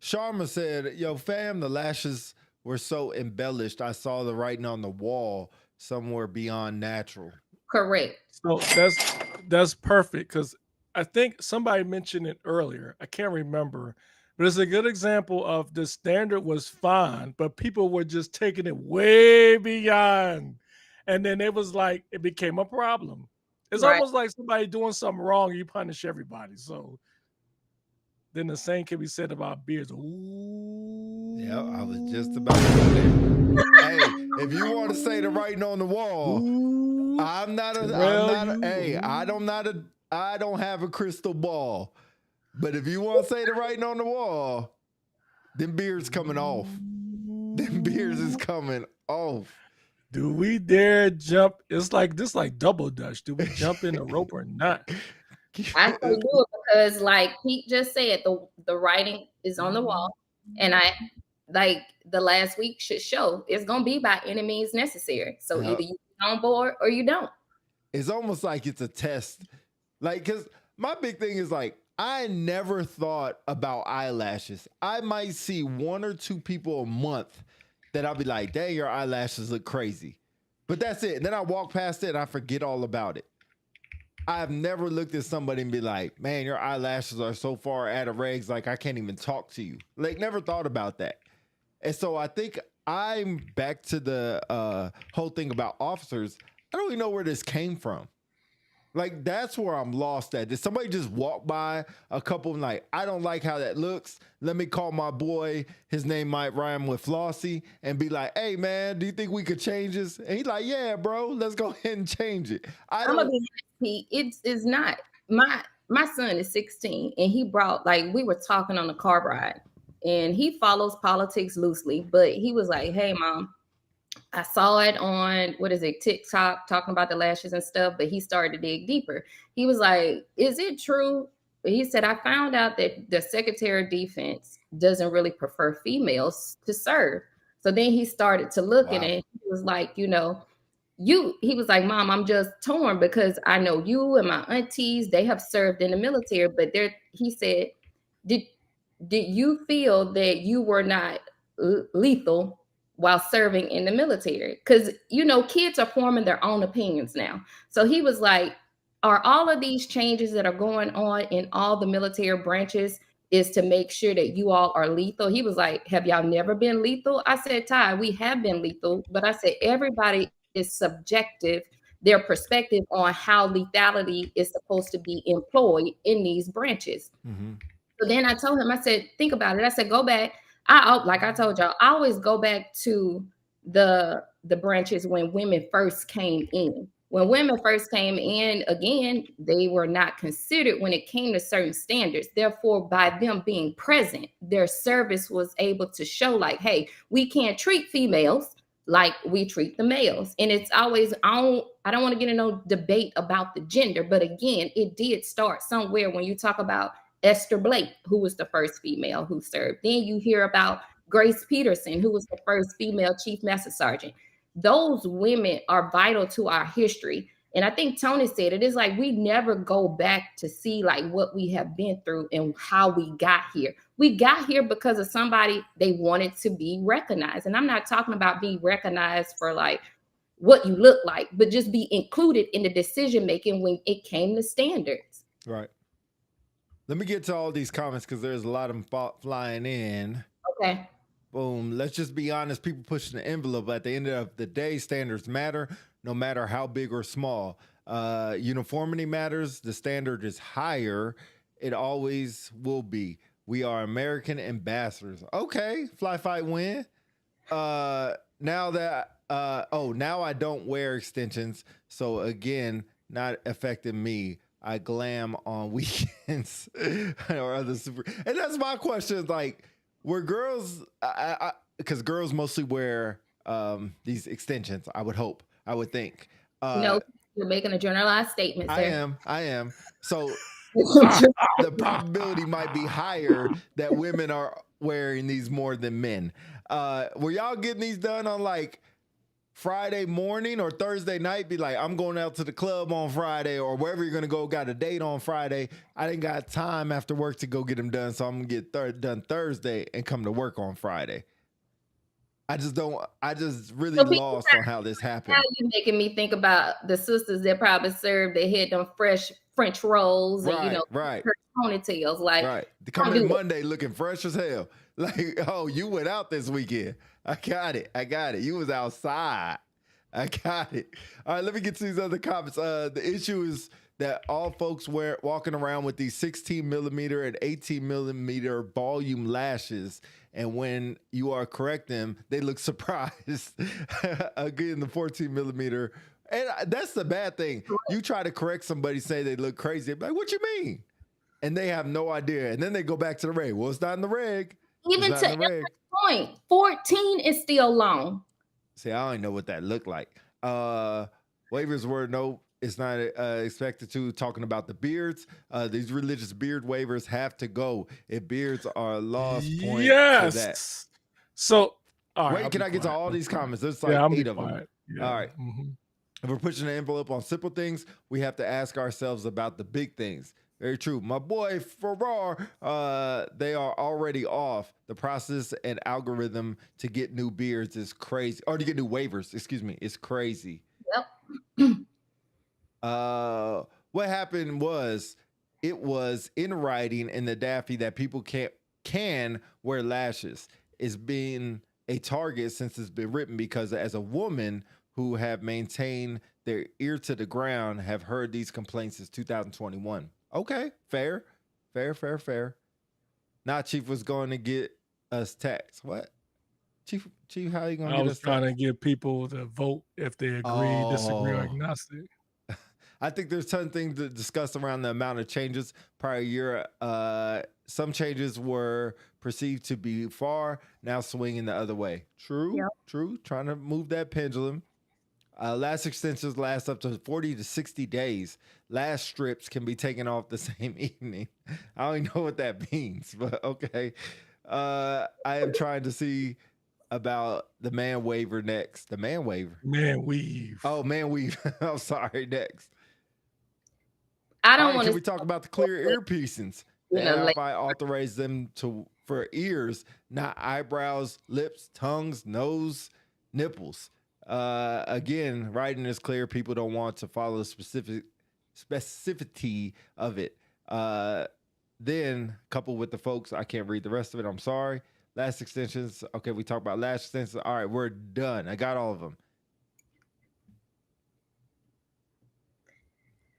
Sharma said, yo, fam, the lashes were so embellished. I saw the writing on the wall somewhere beyond natural. Correct. So that's perfect, because I think somebody mentioned it earlier. I can't remember, but it's a good example of the standard was fine, but people were just taking it way beyond, and then it was like it became a problem. It's Right. almost like somebody doing something wrong, you punish everybody. So then the same can be said about beards. Ooh. Yeah, I was just about to go there. Hey, if you want to say the writing on the wall, Ooh. I don't have a crystal ball. But if you want to say the writing on the wall, them beards coming off. Them beards is coming off. Do we dare jump? It's like this, like double dutch. Do we jump in the rope or not? I can do it because, like Pete just said, the writing is on the wall, and I like the last week should show it's gonna be by any means necessary. So Yep. either you get on board or you don't. It's almost like it's a test. Like, because my big thing is like, I never thought about eyelashes. I might see one or two people a month that I'll be like, dang, your eyelashes look crazy. But that's it. And then I walk past it and I forget all about it. I've never looked at somebody and be like, man, your eyelashes are so far out of regs, like I can't even talk to you. Like, never thought about that. And so I think I'm back to the whole thing about officers. I don't even know where this came from. Like, that's where I'm lost at. Did somebody just walk by a couple and like, I don't like how that looks. Let me call my boy. His name might rhyme with Flossie, and be like, hey, man, do you think we could change this? And he's like, yeah, bro, let's go ahead and change it. I'm gonna be honest, Pete. It's not my son is 16, and he brought, like, we were talking on the car ride, and he follows politics loosely, but he was like, hey, mom, I saw it on, what is it, TikTok, talking about the lashes and stuff, but he started to dig deeper. He was like, is it true? But he said, I found out that the Secretary of Defense doesn't really prefer females to serve. So then he started to look at it. He was like, he was like, Mom, I'm just torn because I know you and my aunties, they have served in the military, but he said, did you feel that you were not lethal while serving in the military? Because, kids are forming their own opinions now. So he was like, are all of these changes that are going on in all the military branches is to make sure that you all are lethal? He was like, have y'all never been lethal? I said, Ty, we have been lethal, but I said, everybody is subjective, their perspective on how lethality is supposed to be employed in these branches. Mm-hmm. So then I told him, I said, think about it. I said, go back. Like I told y'all, I always go back to the branches when women first came in. When women first came in, again, they were not considered when it came to certain standards. Therefore, by them being present, their service was able to show like, hey, we can't treat females like we treat the males. And it's always, I don't want to get in no debate about the gender, but again, it did start somewhere when you talk about Esther Blake, who was the first female who served. Then you hear about Grace Peterson, who was the first female chief master sergeant. Those women are vital to our history. And I think Tony said it is like we never go back to see like what we have been through and how we got here. We got here because of somebody they wanted to be recognized. And I'm not talking about being recognized for like what you look like, but just be included in the decision making when it came to standards. Right. Let me get to all these comments because there's a lot of them flying in. Okay. Boom. Let's just be honest. People pushing the envelope. At the end of the day, standards matter, no matter how big or small. Uniformity matters. The standard is higher. It always will be. We are American ambassadors. Okay. Fly, fight, win. Now I don't wear extensions. So again, not affecting me. I glam on weekends or other super. And that's my question. Like, were girls, because girls mostly wear these extensions, I would hope, I would think. No, you're making a generalized statement, sir. I am. So the probability might be higher that women are wearing these more than men. Were y'all getting these done on like Friday morning or Thursday night? Be like, I'm going out to the club on Friday or wherever you're gonna go. Got a date on Friday. I didn't got time after work to go get them done, so I'm gonna get done Thursday and come to work on Friday. I just really lost on how this happened. Now you're making me think about the sisters that probably served. They had them fresh French rolls and right. ponytails. Like, right. They come in Monday looking fresh as hell. Like, oh, you went out this weekend. I got it. You was outside. I got it. All right, let me get to these other comments. The issue is that all folks walking around with these 16 millimeter and 18 millimeter volume lashes. And when you are correct them, they look surprised. Again, the 14 millimeter. And that's the bad thing. You try to correct somebody, say they look crazy. Like, what you mean? And they have no idea. And then they go back to the reg. Well, it's not in the reg. Even to every point, 14 is still long. See, I don't even know what that looked like. Waivers were no, it's not expected to. Talking about the beards, these religious beard waivers have to go. If beards are lost, point to that. So, wait, can I get to all these comments? There's like 8 of them. Yeah. All right. Mm-hmm. If we're pushing the envelope on simple things, we have to ask ourselves about the big things. Very true. My boy Farrar, they are already off. The process and algorithm to get new beards is crazy. Or to get new waivers, excuse me, is crazy. Yep. What happened was it was in writing in the Daffy that people can wear lashes. It's been a target since it's been written because as a woman who have maintained their ear to the ground have heard these complaints since 2021. Okay, fair. Now Chief was going to get us taxed. What? Chief, how are you going to get us taxed? I was trying to get people to vote if they agree, disagree, or agnostic. I think there's ton of things to discuss around the amount of changes prior year. Some changes were perceived to be far, now swinging the other way. True. Trying to move that pendulum. Lash extensions last up to 40 to 60 days. Lash strips can be taken off the same evening. I don't even know what that means, but okay. I am trying to see about the man waiver next. The man waiver? Man weave. Oh, man weave. I'm sorry, next. I don't want to. Can we talk about the clear ear piercings? If I authorize them for ears, not eyebrows, lips, tongues, nose, nipples. Again, writing is clear. People don't want to follow the specificity of it. Then coupled with the folks, I can't read the rest of it. I'm sorry. Lash extensions. Okay, we talked about lash extensions. All right, we're done. I got all of them.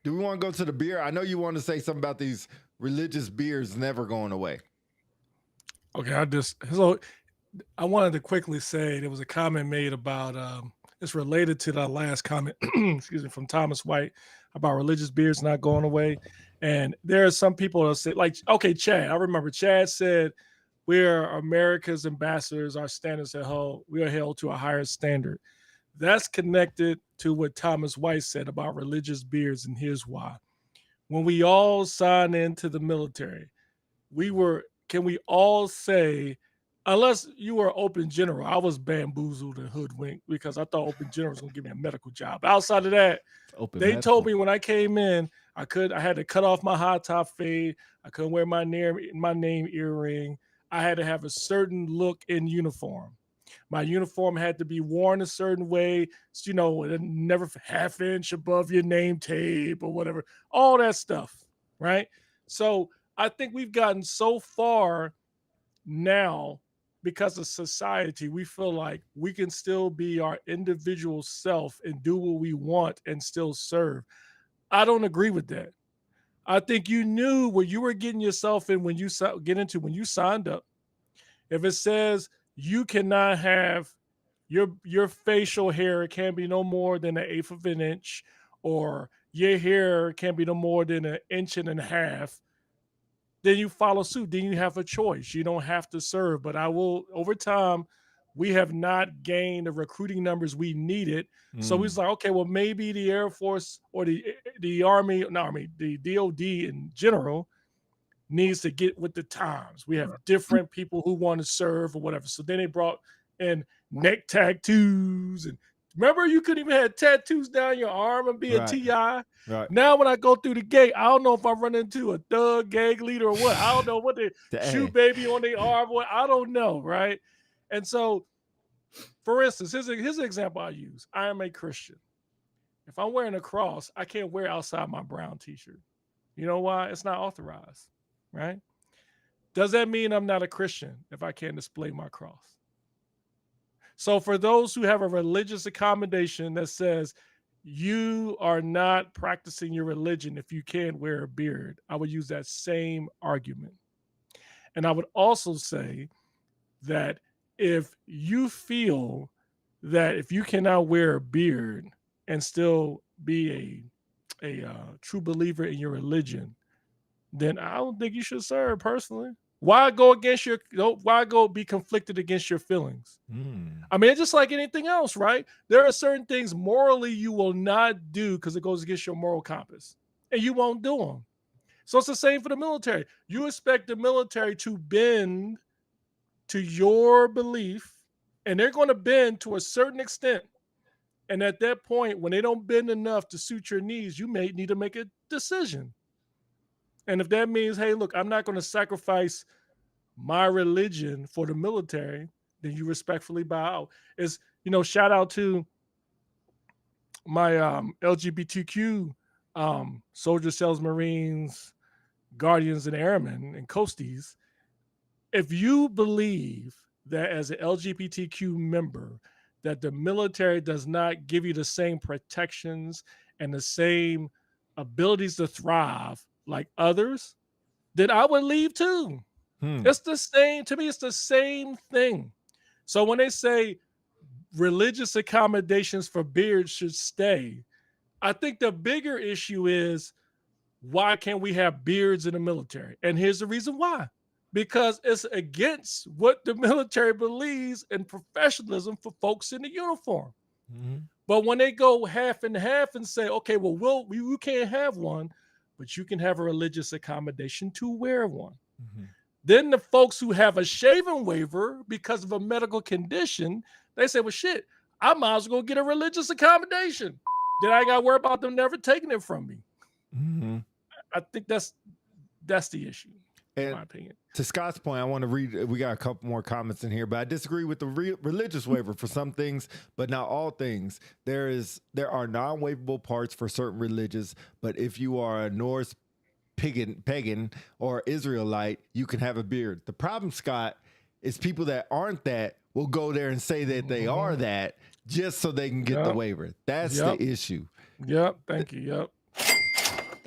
Do we want to go to the beard? I know you want to say something about these religious beards never going away. Okay, I wanted to quickly say there was a comment made about it's related to the last comment, excuse me, from Thomas White about religious beards not going away. And there are some people that say, like, okay, Chad, I remember Chad said, we're America's ambassadors, our standards are held, we are held to a higher standard. That's connected to what Thomas White said about religious beards, and here's why. When we all signed into the military, can we all say unless you were open general. I was bamboozled and hoodwinked because I thought open general was gonna give me a medical job. Outside of that, Open they told medical. me when I came in, I had to cut off my high top fade. I couldn't wear my name earring. I had to have a certain look in uniform. My uniform had to be worn a certain way, never half inch above your name tape or whatever, all that stuff, right? So I think we've gotten so far now because of society. We feel like we can still be our individual self and do what we want and still serve. I don't agree with that. I think you knew what you were getting yourself in when you when you signed up. If it says you cannot have your facial hair, it can't be no more than an eighth of an inch, or your hair can't be no more than an inch and a half, then you follow suit. Then you have a choice. You don't have to serve. But I will, over time, we have not gained the recruiting numbers we needed. So we was like, okay, well, maybe the Air Force or the Army, not Army, the DOD in general needs to get with the times. We have different people who want to serve or whatever. So then they brought in neck tattoos, and remember you couldn't even have tattoos down your arm and be a Right. TI. Right. Now when I go through the gate, I don't know if I run into a thug, gang leader, or what. I don't know what they shoot baby on their arm. What I don't know, right? And so, for instance, here's an example I use. I am a Christian. If I'm wearing a cross, I can't wear outside my brown t-shirt. You know why? It's not authorized, right? Does that mean I'm not a Christian if I can't display my cross? So for those who have a religious accommodation that says you are not practicing your religion if you can't wear a beard, I would use that same argument. And I would also say that if you feel that if you cannot wear a beard and still be a true believer in your religion, then I don't think you should serve personally. Why go be conflicted against your feelings? I mean, it's just like anything else, right? There are certain things morally you will not do because it goes against your moral compass, and you won't do them. So it's the same for the military. You expect the military to bend to your belief, and they're going to bend to a certain extent. And at that point, when they don't bend enough to suit your needs, you may need to make a decision. And if that means, hey, look, I'm not going to sacrifice my religion for the military, then you respectfully bow out. Shout out to my LGBTQ soldiers, sailors, Marines, guardians, and airmen and coasties. If you believe that as an LGBTQ member, that the military does not give you the same protections and the same abilities to thrive like others, then I would leave too. It's the same, to me, it's the same thing. So when they say religious accommodations for beards should stay, I think the bigger issue is, why can't we have beards in the military? And here's the reason why. Because it's against what the military believes in professionalism for folks in the uniform. But when they go half and half and say, okay, well, you can't have one, but you can have a religious accommodation to wear one. Then the folks who have a shaving waiver because of a medical condition, they say, well, shit, I might as well get a religious accommodation. Then I got to worry about them never taking it from me. I think that's the issue, in my opinion. To Scott's point, I want to read, we got a couple more comments in here, but I disagree with the religious waiver for some things, but not all things. There are non-waivable parts for certain religions, but if you are a Norse pagan or Israelite, you can have a beard. The problem, Scott, is people that aren't that will go there and say that they are that just so they can get the waiver. That's the issue. Yep. Thank you. Yep.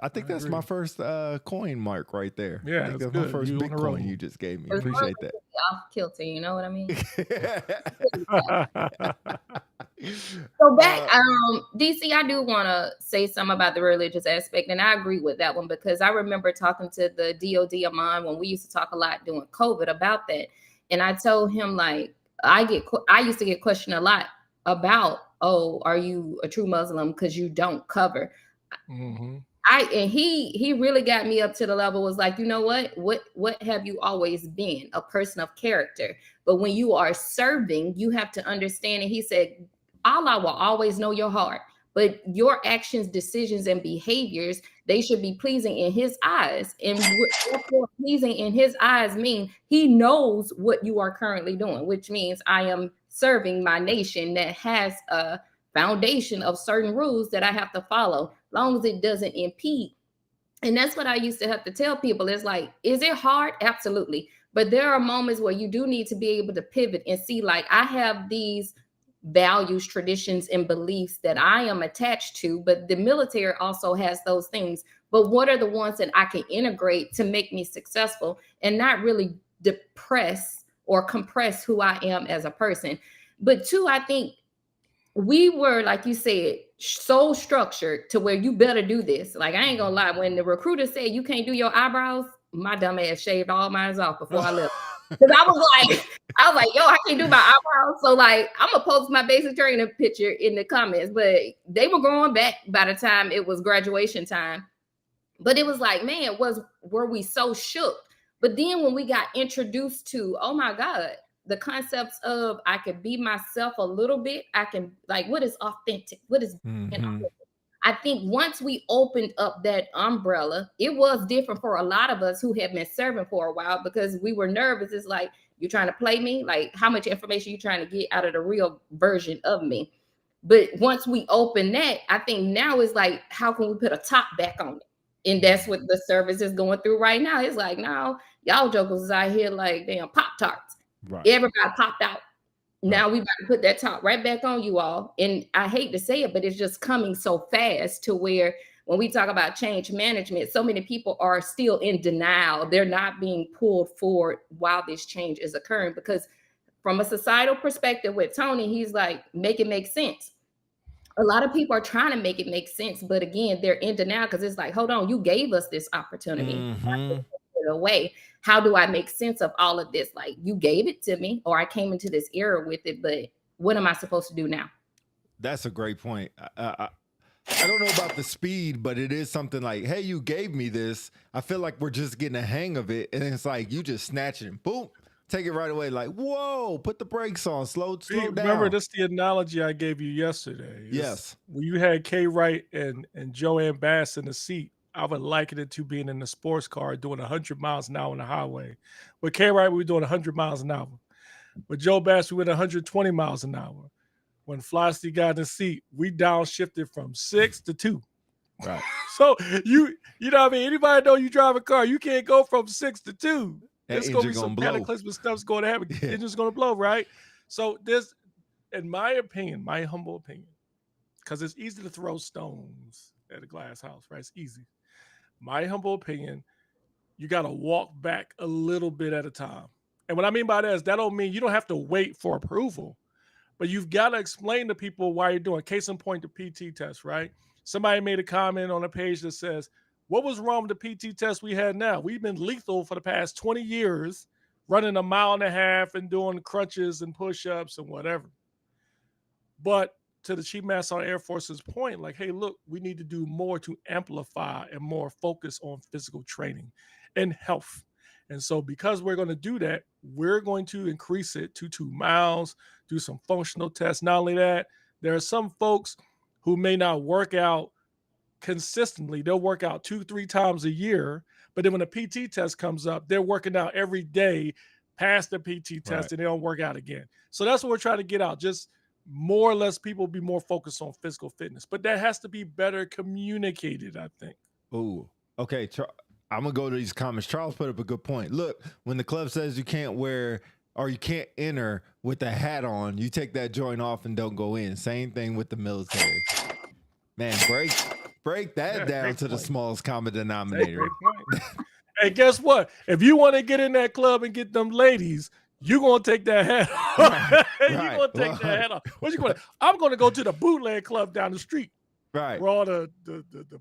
I think that's my first coin mark right there. Yeah, I think that's my good. first You on a roll. Bitcoin you just gave me. Appreciate that. Off kilter, you know what I mean? So back, DC, I do want to say something about the religious aspect, and I agree with that one because I remember talking to the DOD of mine when we used to talk a lot during COVID about that, and I told him like I used to get questioned a lot about, oh, are you a true Muslim because you don't cover? He really got me up to the level, was like, you know what have you always been? A person of character. But when you are serving, you have to understand. And he said, Allah will always know your heart, but your actions, decisions, and behaviors, they should be pleasing in his eyes. And what pleasing in his eyes mean, he knows what you are currently doing, which means I am serving my nation that has a foundation of certain rules that I have to follow, long as it doesn't impede. And that's what I used to have to tell people. It's like, is it hard? Absolutely. But there are moments where you do need to be able to pivot and see, like, I have these values, traditions, and beliefs that I am attached to, but the military also has those things. But what are the ones that I can integrate to make me successful and not really depress or compress who I am as a person? But two, I think we were, like you said, so structured to where you better do this. Like, I ain't gonna lie, when the recruiter said you can't do your eyebrows, my dumb ass shaved all mine off before I left. Because I was like, yo, I can't do my eyebrows. So like, I'm gonna post my basic training picture in the comments, but they were growing back by the time it was graduation time. But it was like, man, were we so shook? But then when we got introduced to, oh my God, the concepts of I could be myself a little bit. I can, like, what is authentic? What is authentic? I think once we opened up that umbrella, it was different for a lot of us who have been serving for a while, because we were nervous. It's like, you're trying to play me? Like, how much information you trying to get out of the real version of me? But once we open that, I think now it's like, how can we put a top back on it? And that's what the service is going through right now. It's like, now y'all jokers is out here like damn Pop-Tarts. Right. Everybody popped out. Now we got to put that top right back on you all. And I hate to say it, but it's just coming so fast to where when we talk about change management, so many people are still in denial. They're not being pulled forward while this change is occurring, because from a societal perspective with Tony, he's like, make it make sense. A lot of people are trying to make it make sense, but again, they're in denial because it's like, hold on, you gave us this opportunity. Away. How do I make sense of all of this? Like, you gave it to me, or I came into this era with it, but what am I supposed to do now? That's a great point. I don't know about the speed, but it is something like, hey, you gave me this. I feel like we're just getting a hang of it. And it's like, you just snatch it and boom, take it right away. Like, whoa, put the brakes on, slow down. Remember, this is the analogy I gave you yesterday. Yes. When you had K. Wright and Joanne Bass in the seat, I would liken it to being in a sports car doing 100 miles an hour on the highway. With K. Wright, we were doing 100 miles an hour. With Joe Bass, we went 120 miles an hour. When Flossie got in the seat, we downshifted from 6 to 2. Right. So you know what I mean? Anybody know you drive a car, you can't go from 6 to 2. There's going to be some cataclysmic stuff's going to happen. The engine's going to blow, right? So there's, in my opinion, my humble opinion, because it's easy to throw stones at a glass house, right? It's easy. My humble opinion, you got to walk back a little bit at a time. And what I mean by that is that don't mean you don't have to wait for approval, but you've got to explain to people why you're doing. Case in point, the PT test, right? Somebody made a comment on a page that says, what was wrong with the PT test we had now? We've been lethal for the past 20 years, running 1.5 miles and doing crunches and push-ups and whatever. But to the Chief Master Sergeant Air Force's point, like, hey, look, we need to do more to amplify and more focus on physical training and health. And so because we're going to do that, we're going to increase it to 2 miles, do some functional tests. Not only that, there are some folks who may not work out consistently. They'll work out 2-3 times a year, but then when a PT test comes up, they're working out every day past the PT test, and they don't work out again. So that's what we're trying to get out. Just more or less people be more focused on physical fitness, but that has to be better communicated, I think. Oh, okay. I'm going to go to these comments. Charles put up a good point. Look, when the club says you can't wear or you can't enter with a hat on, you take that joint off and don't go in. Same thing with the military. Man, break that down to the smallest common denominator. Hey, guess what? If you want to get in that club and get them ladies, you're going to take that hat off. You're going to take that hat off. What you going to? I'm going to go to the bootleg club down the street. Right. Where all the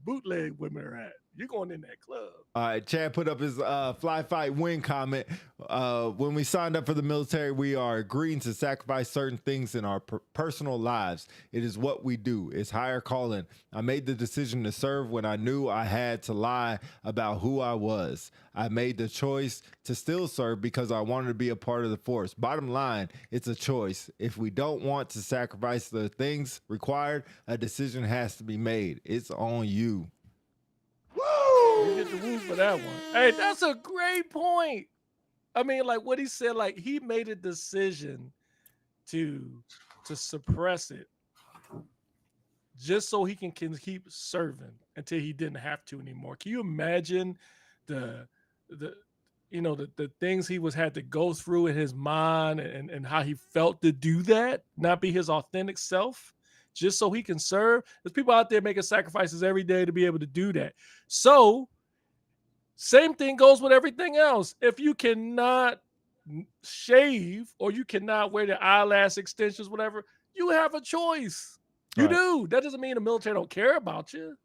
bootleg women are at. You going in that club. All right, Chad put up his fly fight win comment. When we signed up for the military, we are agreeing to sacrifice certain things in our personal lives. It is what we do. It's higher calling. I made the decision to serve when I knew I had to lie about who I was. I made the choice to still serve because I wanted to be a part of the force. Bottom line, it's a choice. If we don't want to sacrifice the things required, a decision has to be made. It's on you. You get the woo for that one. Hey, that's a great point. I mean, like what he said, like he made a decision to suppress it just so he can keep serving until he didn't have to anymore. Can you imagine the the things he had to go through in his mind and how he felt to do that, not be his authentic self, just so he can serve? There's people out there making sacrifices every day to be able to do that. So same thing goes with everything else. If you cannot shave or you cannot wear the eyelash extensions, whatever, you have a choice. You do. That doesn't mean the military don't care about you.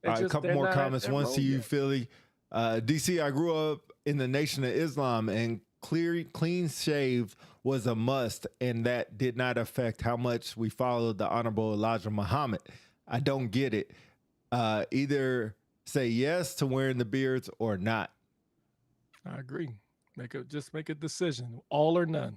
All right, a couple more comments. One to you, Philly. DC, I grew up in the Nation of Islam, and clean shave was a must, and that did not affect how much we followed the Honorable Elijah Muhammad. I don't get it. Either say yes to wearing the beards or not. I agree. Just make a decision, all or none.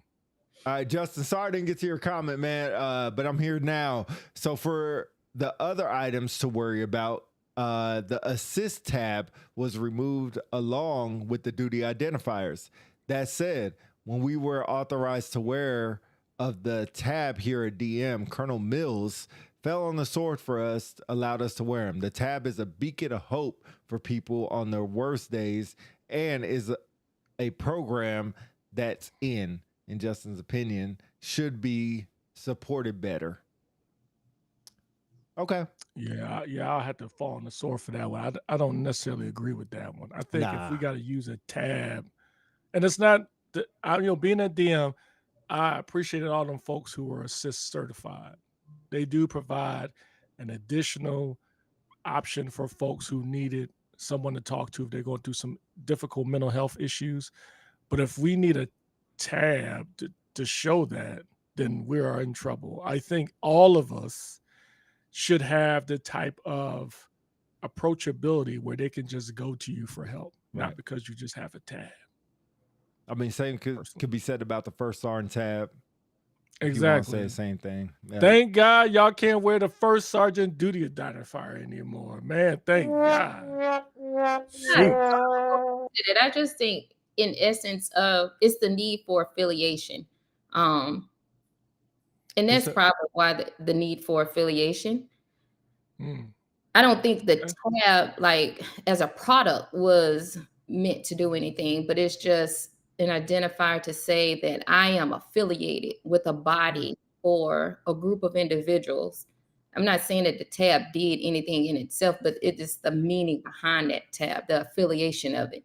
All right, Justin, sorry I didn't get to your comment, man, but I'm here now. So for the other items to worry about, the assist tab was removed along with the duty identifiers. That said, when we were authorized to wear of the tab here at DM, Colonel Mills fell on the sword for us, allowed us to wear them. The tab is a beacon of hope for people on their worst days and is a program that's in Justin's opinion, should be supported better. Okay. Yeah, I'll have to fall on the sword for that one. I don't necessarily agree with that one. I think if we got to use a tab, and it's not, being a DM, I appreciated all them folks who were assist certified. They do provide an additional option for folks who needed someone to talk to if they're going through some difficult mental health issues. But if we need a tab to show that, then we are in trouble. I think all of us should have the type of approachability where they can just go to you for help, not because you just have a tab. I mean, same could be said about the first sergeant tab. Exactly. Say the same thing. Yeah. Thank God y'all can't wear the first sergeant duty identifier anymore. Man, thank God. I just think in essence of it's the need for affiliation. And that's probably why the need for affiliation. I don't think the tab, like as a product, was meant to do anything, but it's just an identifier to say that I am affiliated with a body or a group of individuals. I'm not saying that the tab did anything in itself, but it is the meaning behind that tab, the affiliation of it.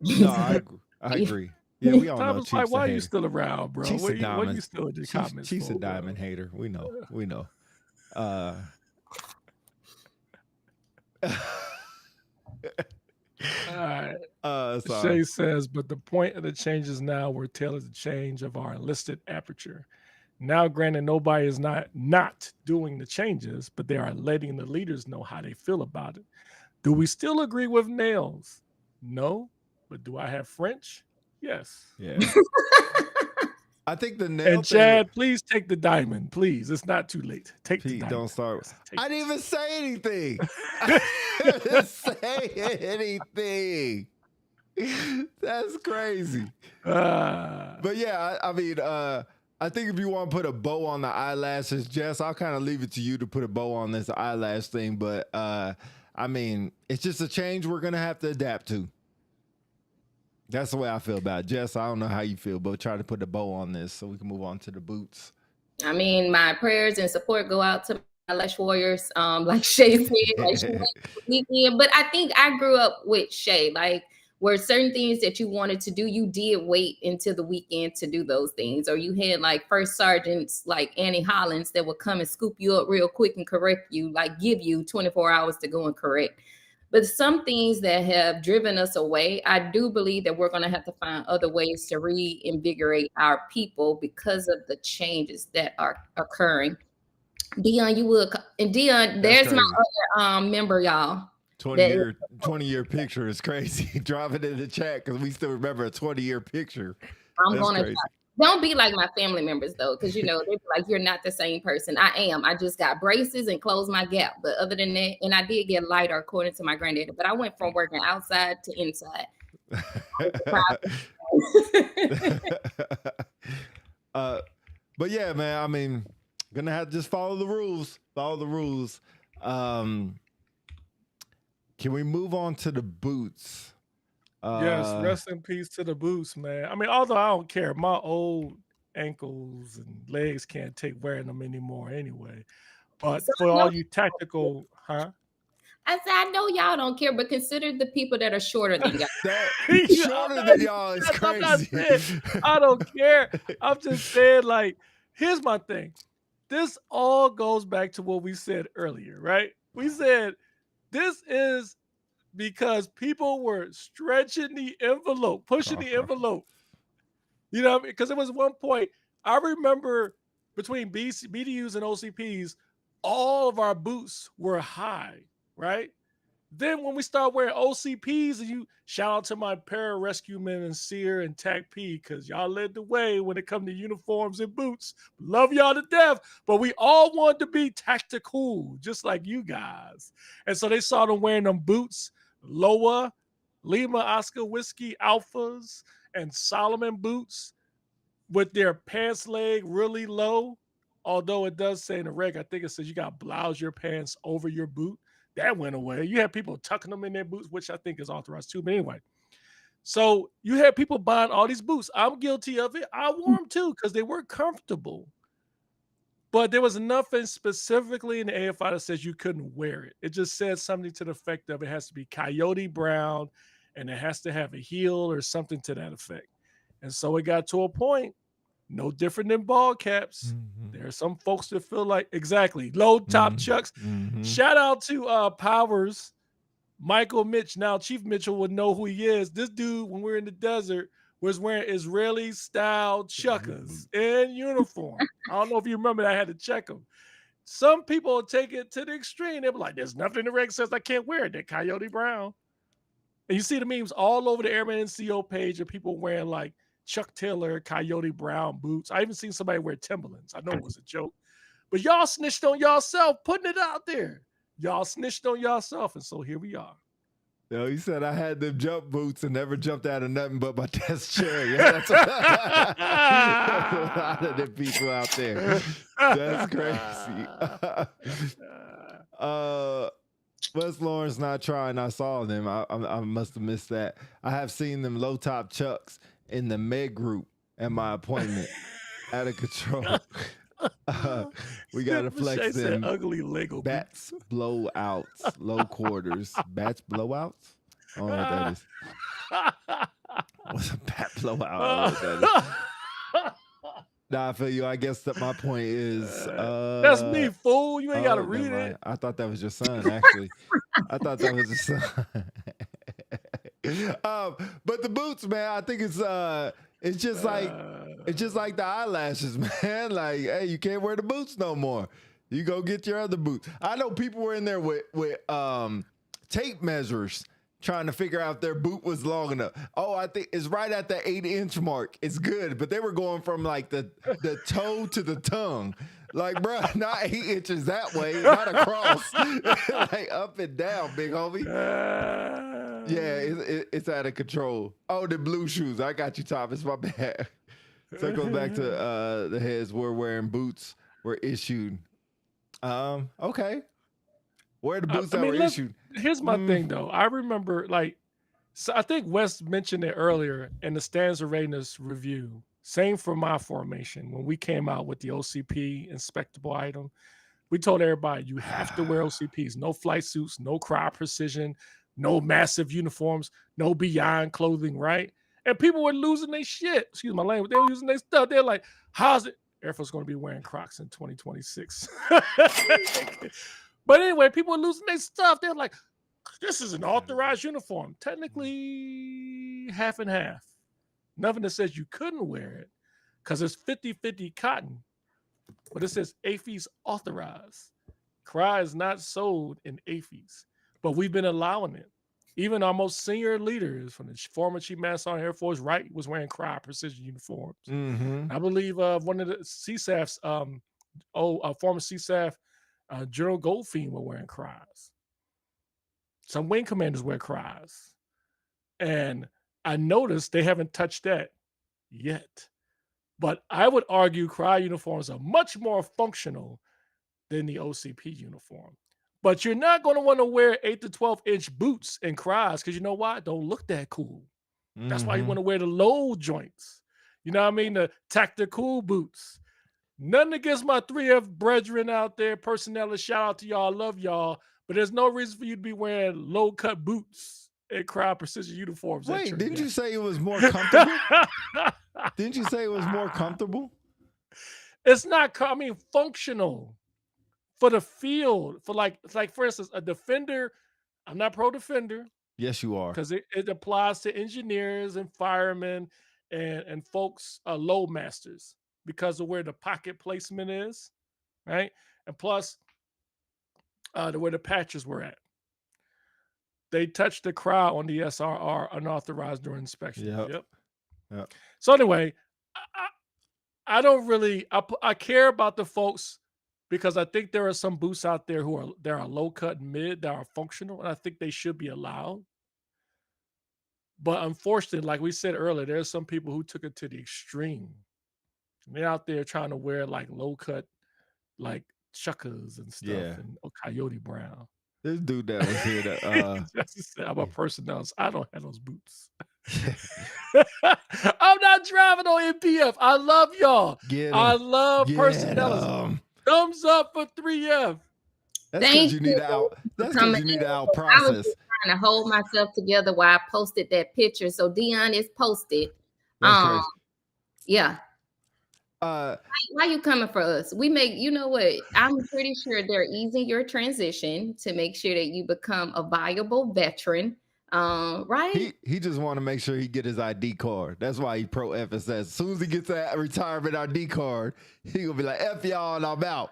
No, I agree. Yeah, we all know Chief's like, why are you still around, bro? What are you still in the comments Chief's for, a diamond hater. We know. All right. Shay says, but the point of the changes now were tailored to change of our enlisted aperture. Now, granted, nobody is not doing the changes, but they are letting the leaders know how they feel about it. Do we still agree with nails? No. But do I have French? Yes. Yeah. I think the nail and Chad, please take the diamond. Please. It's not too late. Take the diamond. Don't start. I didn't even say anything. I didn't say anything. That's crazy. But yeah, I mean, I think if you want to put a bow on the eyelashes, Jess, I'll kind of leave it to you to put a bow on this eyelash thing. But I mean, it's just a change we're going to have to adapt to. That's the way I feel about it. Jess, I don't know how you feel, but try to put a bow on this so we can move on to the boots. I mean, my prayers and support go out to my Lash Warriors, like Shay said. But I think I grew up with Shay. Like, were certain things that you wanted to do, you did wait until the weekend to do those things. Or you had like first sergeants like Annie Hollins that would come and scoop you up real quick and correct you, like give you 24 hours to go and correct. But some things that have driven us away, I do believe that we're going to have to find other ways to reinvigorate our people because of the changes that are occurring. Dion, you would, and Dion, That's there's my crazy. other member, y'all. 20-year picture is crazy. Drop it in the chat because we still remember a 20-year picture. I'm That's gonna crazy. don't be like my family members though, because you know they're like you're not the same person. I am. I just got braces and closed my gap, but other than that, and I did get lighter according to my granddaddy. But I went from working outside to inside. But yeah, man, I mean, gonna have to just follow the rules. Follow the rules. Can we move on to the boots? Yes, rest in peace to the boots, man. I mean, although I don't care, my old ankles and legs can't take wearing them anymore anyway. But So for I know- all you tactical, huh? I said I know y'all don't care, but consider the people that are shorter than y'all. That Yeah, shorter I'm than not- y'all is I'm not crazy. saying I don't care. I'm just saying, like, here's my thing. This all goes back to what we said earlier, right? We said this is because people were stretching the envelope, pushing the envelope. You know, because it was one point, I remember between BDUs and OCPs, all of our boots were high, right? Then when we start wearing OCPs, and you shout out to my pararescue men and Sear and TAC P, because y'all led the way when it come to uniforms and boots. Love y'all to death, but we all wanted to be tactical, just like you guys. And so they saw them wearing them boots, Loa, Lima Oscar Whiskey Alphas, and Solomon boots with their pants leg really low. Although it does say in the reg, I think it says you got to blouse your pants over your boot. That went away. You had people tucking them in their boots, which I think is authorized too. But anyway, so you had people buying all these boots. I'm guilty of it. I wore them too because they were comfortable. But there was nothing specifically in the AFI that says you couldn't wear it. It just said something to the effect of it has to be coyote brown and it has to have a heel or something to that effect. And so it got to a point, no different than ball caps. There are some folks that feel like exactly low top chucks. Shout out to Powers, Michael Mitch. Now Chief Mitchell would know who he is. This dude, when we were in the desert, was wearing Israeli style chuckers in uniform. I don't know if you remember that. I had to check them. Some people take it to the extreme. They were like, there's nothing in the reg says I can't wear it. They're Coyote Brown. And you see the memes all over the Airman NCO page of people wearing like Chuck Taylor, Coyote Brown boots. I even seen somebody wear Timberlands. I know it was a joke. But y'all snitched on yourself, putting it out there. Y'all snitched on yourself, and so here we are. Yo, he said I had them jump boots and never jumped out of nothing but my desk chair. Yeah, that's a lot of them people out there. That's crazy. West Lawrence not trying. I saw them. I must have missed that. I have seen them low top chucks in the Meg group at my appointment. Out of control. We gotta flex them. Ugly Lego bats blowouts, low quarters. Bats blowouts. I don't know what that is. What's a bat blowout? I don't know what that is. Nah, I feel you. I guess that my point is that's me, fool. You ain't gotta read it. I thought that was your son, actually. I thought that was your son. But the boots, man, I think it's just like the eyelashes, man. Like, hey, you can't wear the boots no more. You go get your other boots. I know people were in there with tape measures trying to figure out if their boot was long enough. Oh, I think it's right at the 8-inch mark. It's good, but they were going from like the toe to the tongue. Like, bro, not 8 inches that way, not across, like up and down, big homie. Yeah, it's out of control. Oh, the blue shoes. I got you, Thomas. My bad. So it goes back to the heads were wearing boots were issued. Okay. Where are the boots that were issued? Here's my thing, though. I remember, like, so I think Wes mentioned it earlier in the Stanza Readiness review. Same for my formation. When we came out with the OCP inspectable item, we told everybody you have to wear OCPs. No flight suits, no cryo precision, no massive uniforms, no beyond clothing, right? And people were losing their shit. Excuse my language. They were using their stuff. They're like, how's it? Air Force going to be wearing Crocs in 2026. But anyway, people were losing their stuff. They're like, this is an authorized uniform. Technically, half and half. Nothing that says you couldn't wear it because it's 50-50 cotton. But it says AAFES authorized. CRI is not sold in AAFES, but we've been allowing it. Even our most senior leaders, from the former Chief Master Sergeant Air Force, Wright, was wearing CRI precision uniforms. Mm-hmm. I believe one of the CSAF's, former CSAF, General Goldfein, were wearing CRIs. Some wing commanders wear CRIs. And I noticed they haven't touched that yet. But I would argue CRI uniforms are much more functional than the OCP uniform. But you're not going to want to wear 8 to 12-inch boots and CRIs because you know why? It don't look that cool. That's why you want to wear the low joints. You know what I mean? The tactical boots. Nothing against my 3F brethren out there, personnel, shout out to y'all, love y'all. But there's no reason for you to be wearing low-cut boots and CRI precision uniforms. Wait, didn't you say it was more comfortable? Didn't you say it was more comfortable? It's not, functional for the field. For like for instance, a defender. I'm not pro defender. Yes, you are. Because it applies to engineers and firemen and folks, load masters, because of where the pocket placement is, right? And plus, where the patches were at. They touched the crowd on the SRR unauthorized during inspection. Yep. So anyway, I don't really, I care about the folks because I think there are some boots out there there are low cut and mid that are functional, and I think they should be allowed. But unfortunately, like we said earlier, there's some people who took it to the extreme. They're out there trying to wear like low cut, like chuckers and stuff, and coyote brown. This dude that was here that I'm a person else. I don't have those boots. I'm not driving on MPF. I love y'all. I love personnel. Thumbs up for 3F. That's because you need to out. That's because you need to out process. I was just trying to hold myself together while I posted that picture. So Dion is posted. Yeah. Why you coming for us? You know what? I'm pretty sure they're easing your transition to make sure that you become a viable veteran. Right? He just want to make sure he get his ID card. That's why he pro FSS. As soon as he gets that retirement ID card, he gonna be like, F y'all and I'm out.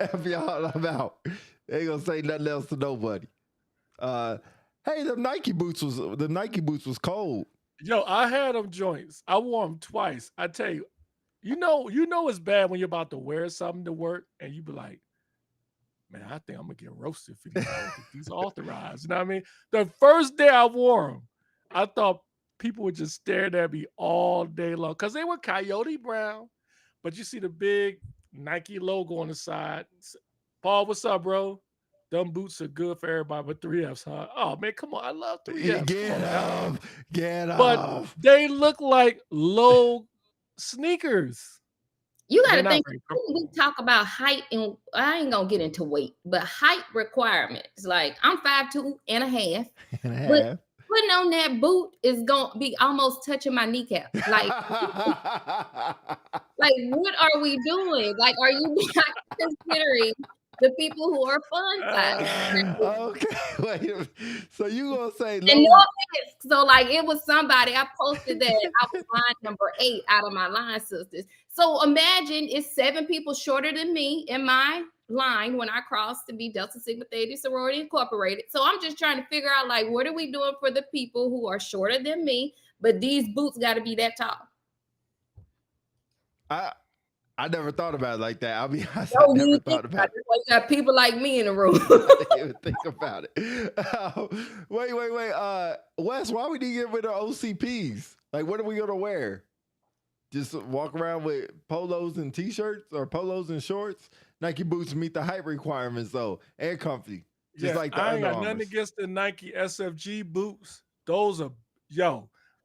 F y'all and I'm out. They ain't gonna say nothing else to nobody. Hey, the Nike boots was cold. Yo, I had them joints. I wore them twice. I tell you, you know it's bad when you're about to wear something to work and you be like, man, I think I'm gonna get roasted for these. I don't think these authorized. You know what I mean? The first day I wore them, I thought people would just stare at me all day long because they were coyote brown, but you see the big Nike logo on the side. Paul, what's up, bro? Them boots are good for everybody, but 3Fs, huh? Oh man, come on, I love 3Fs. Get off. But they look like low sneakers. You got to think, we talk about height, and I ain't going to get into weight, but height requirements. Like, I'm 5'2" and a half. But putting on that boot is going to be almost touching my kneecap. Like, what are we doing? Like, are you not considering the people who are fun size? Okay, wait. So you gonna say no? And no offense. So like it was somebody I posted that I was line number 8 out of my line sisters. So imagine it's 7 people shorter than me in my line when I crossed to be Delta Sigma Theta Sorority Incorporated. So I'm just trying to figure out like what are we doing for the people who are shorter than me, but these boots got to be that tall. I never thought about it like that. I'll be honest. I never thought about it. You got people like me in the room. I didn't even think about it. Wait. Wes, why we didn't get rid of OCPs? Like, what are we gonna wear? Just walk around with polos and t-shirts or polos and shorts? Nike boots meet the height requirements though, and comfy. Just like the I ain't Under got nothing Armours. against the Nike SFG boots. Those are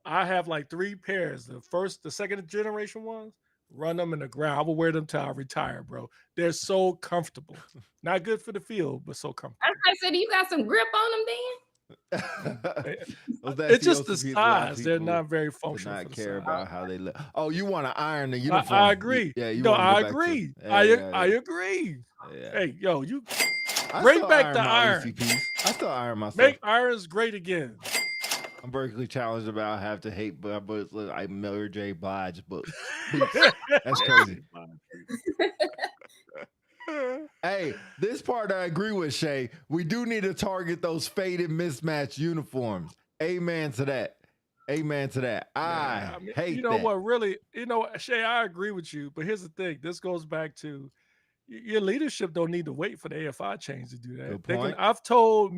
I have like 3 pairs. The second generation ones. Run them in the ground. I will wear them till I retire, bro. They're so comfortable. Not good for the field, but so comfortable. I said, you got some grip on them then? It's just the size. They're not very functional. To for not the care size. about how they look. Oh, you want to iron the uniform? I agree. Yeah, you No, want to I go back agree. to. I agree. Yeah. Hey, yo, you I bring still back iron the my iron. OCPs. I still iron myself. Make irons great again. I'm vertically challenged about I have to hate, but look, I Miller J. Blige books. That's crazy. Hey, this part I agree with Shay. We do need to target those faded mismatched uniforms. Amen to that. Amen to that. I hate you know that. what, really, Shay, I agree with you, but here's the thing. This goes back to your leadership don't need to wait for the AFI change to do that. Good point. I've told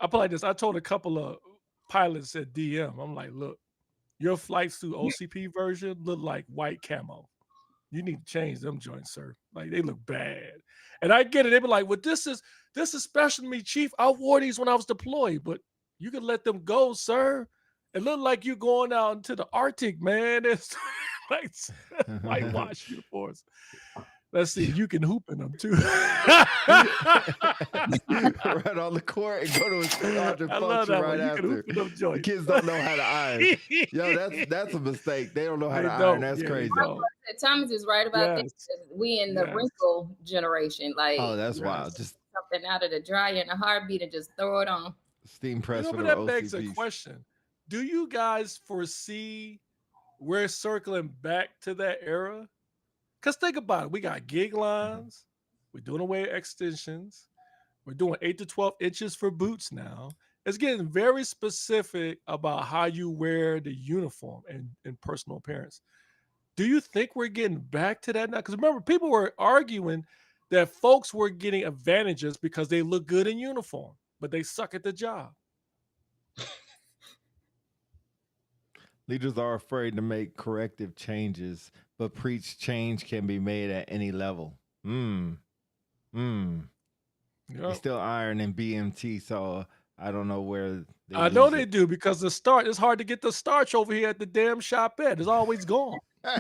I put like this, I told a couple of pilots at DM, I'm like, look, your flight suit OCP version look like white camo. You need to change them joints, sir. Like they look bad. And I get it. They be like, well, this is special to me, Chief. I wore these when I was deployed, but you can let them go, sir. It looked like you going out into the Arctic, man. It's like whitewash uniforms. Let's see, you can hoop in them too. Right on the court and go to a squadron function right after. The kids don't know how to iron. Yo, that's a mistake. They don't know how to iron. That's crazy. Thomas is right about that. We in the wrinkle generation. Like, oh, that's wild. Just something out of the dryer in a heartbeat and just throw it on. Steam press for the that OCPs. begs a question. Do you guys foresee we're circling back to that era? Because think about it. We got gig lines. We're doing away with extensions. We're doing 8 to 12 inches for boots now. It's getting very specific about how you wear the uniform and personal appearance. Do you think we're getting back to that now? Because remember, people were arguing that folks were getting advantages because they look good in uniform, but they suck at the job. Leaders are afraid to make corrective changes, but preach change can be made at any level. They still iron in BMT, so I don't know where I know they do because it's hard to get the starch over here at the damn shop at. It's always gone. Bro,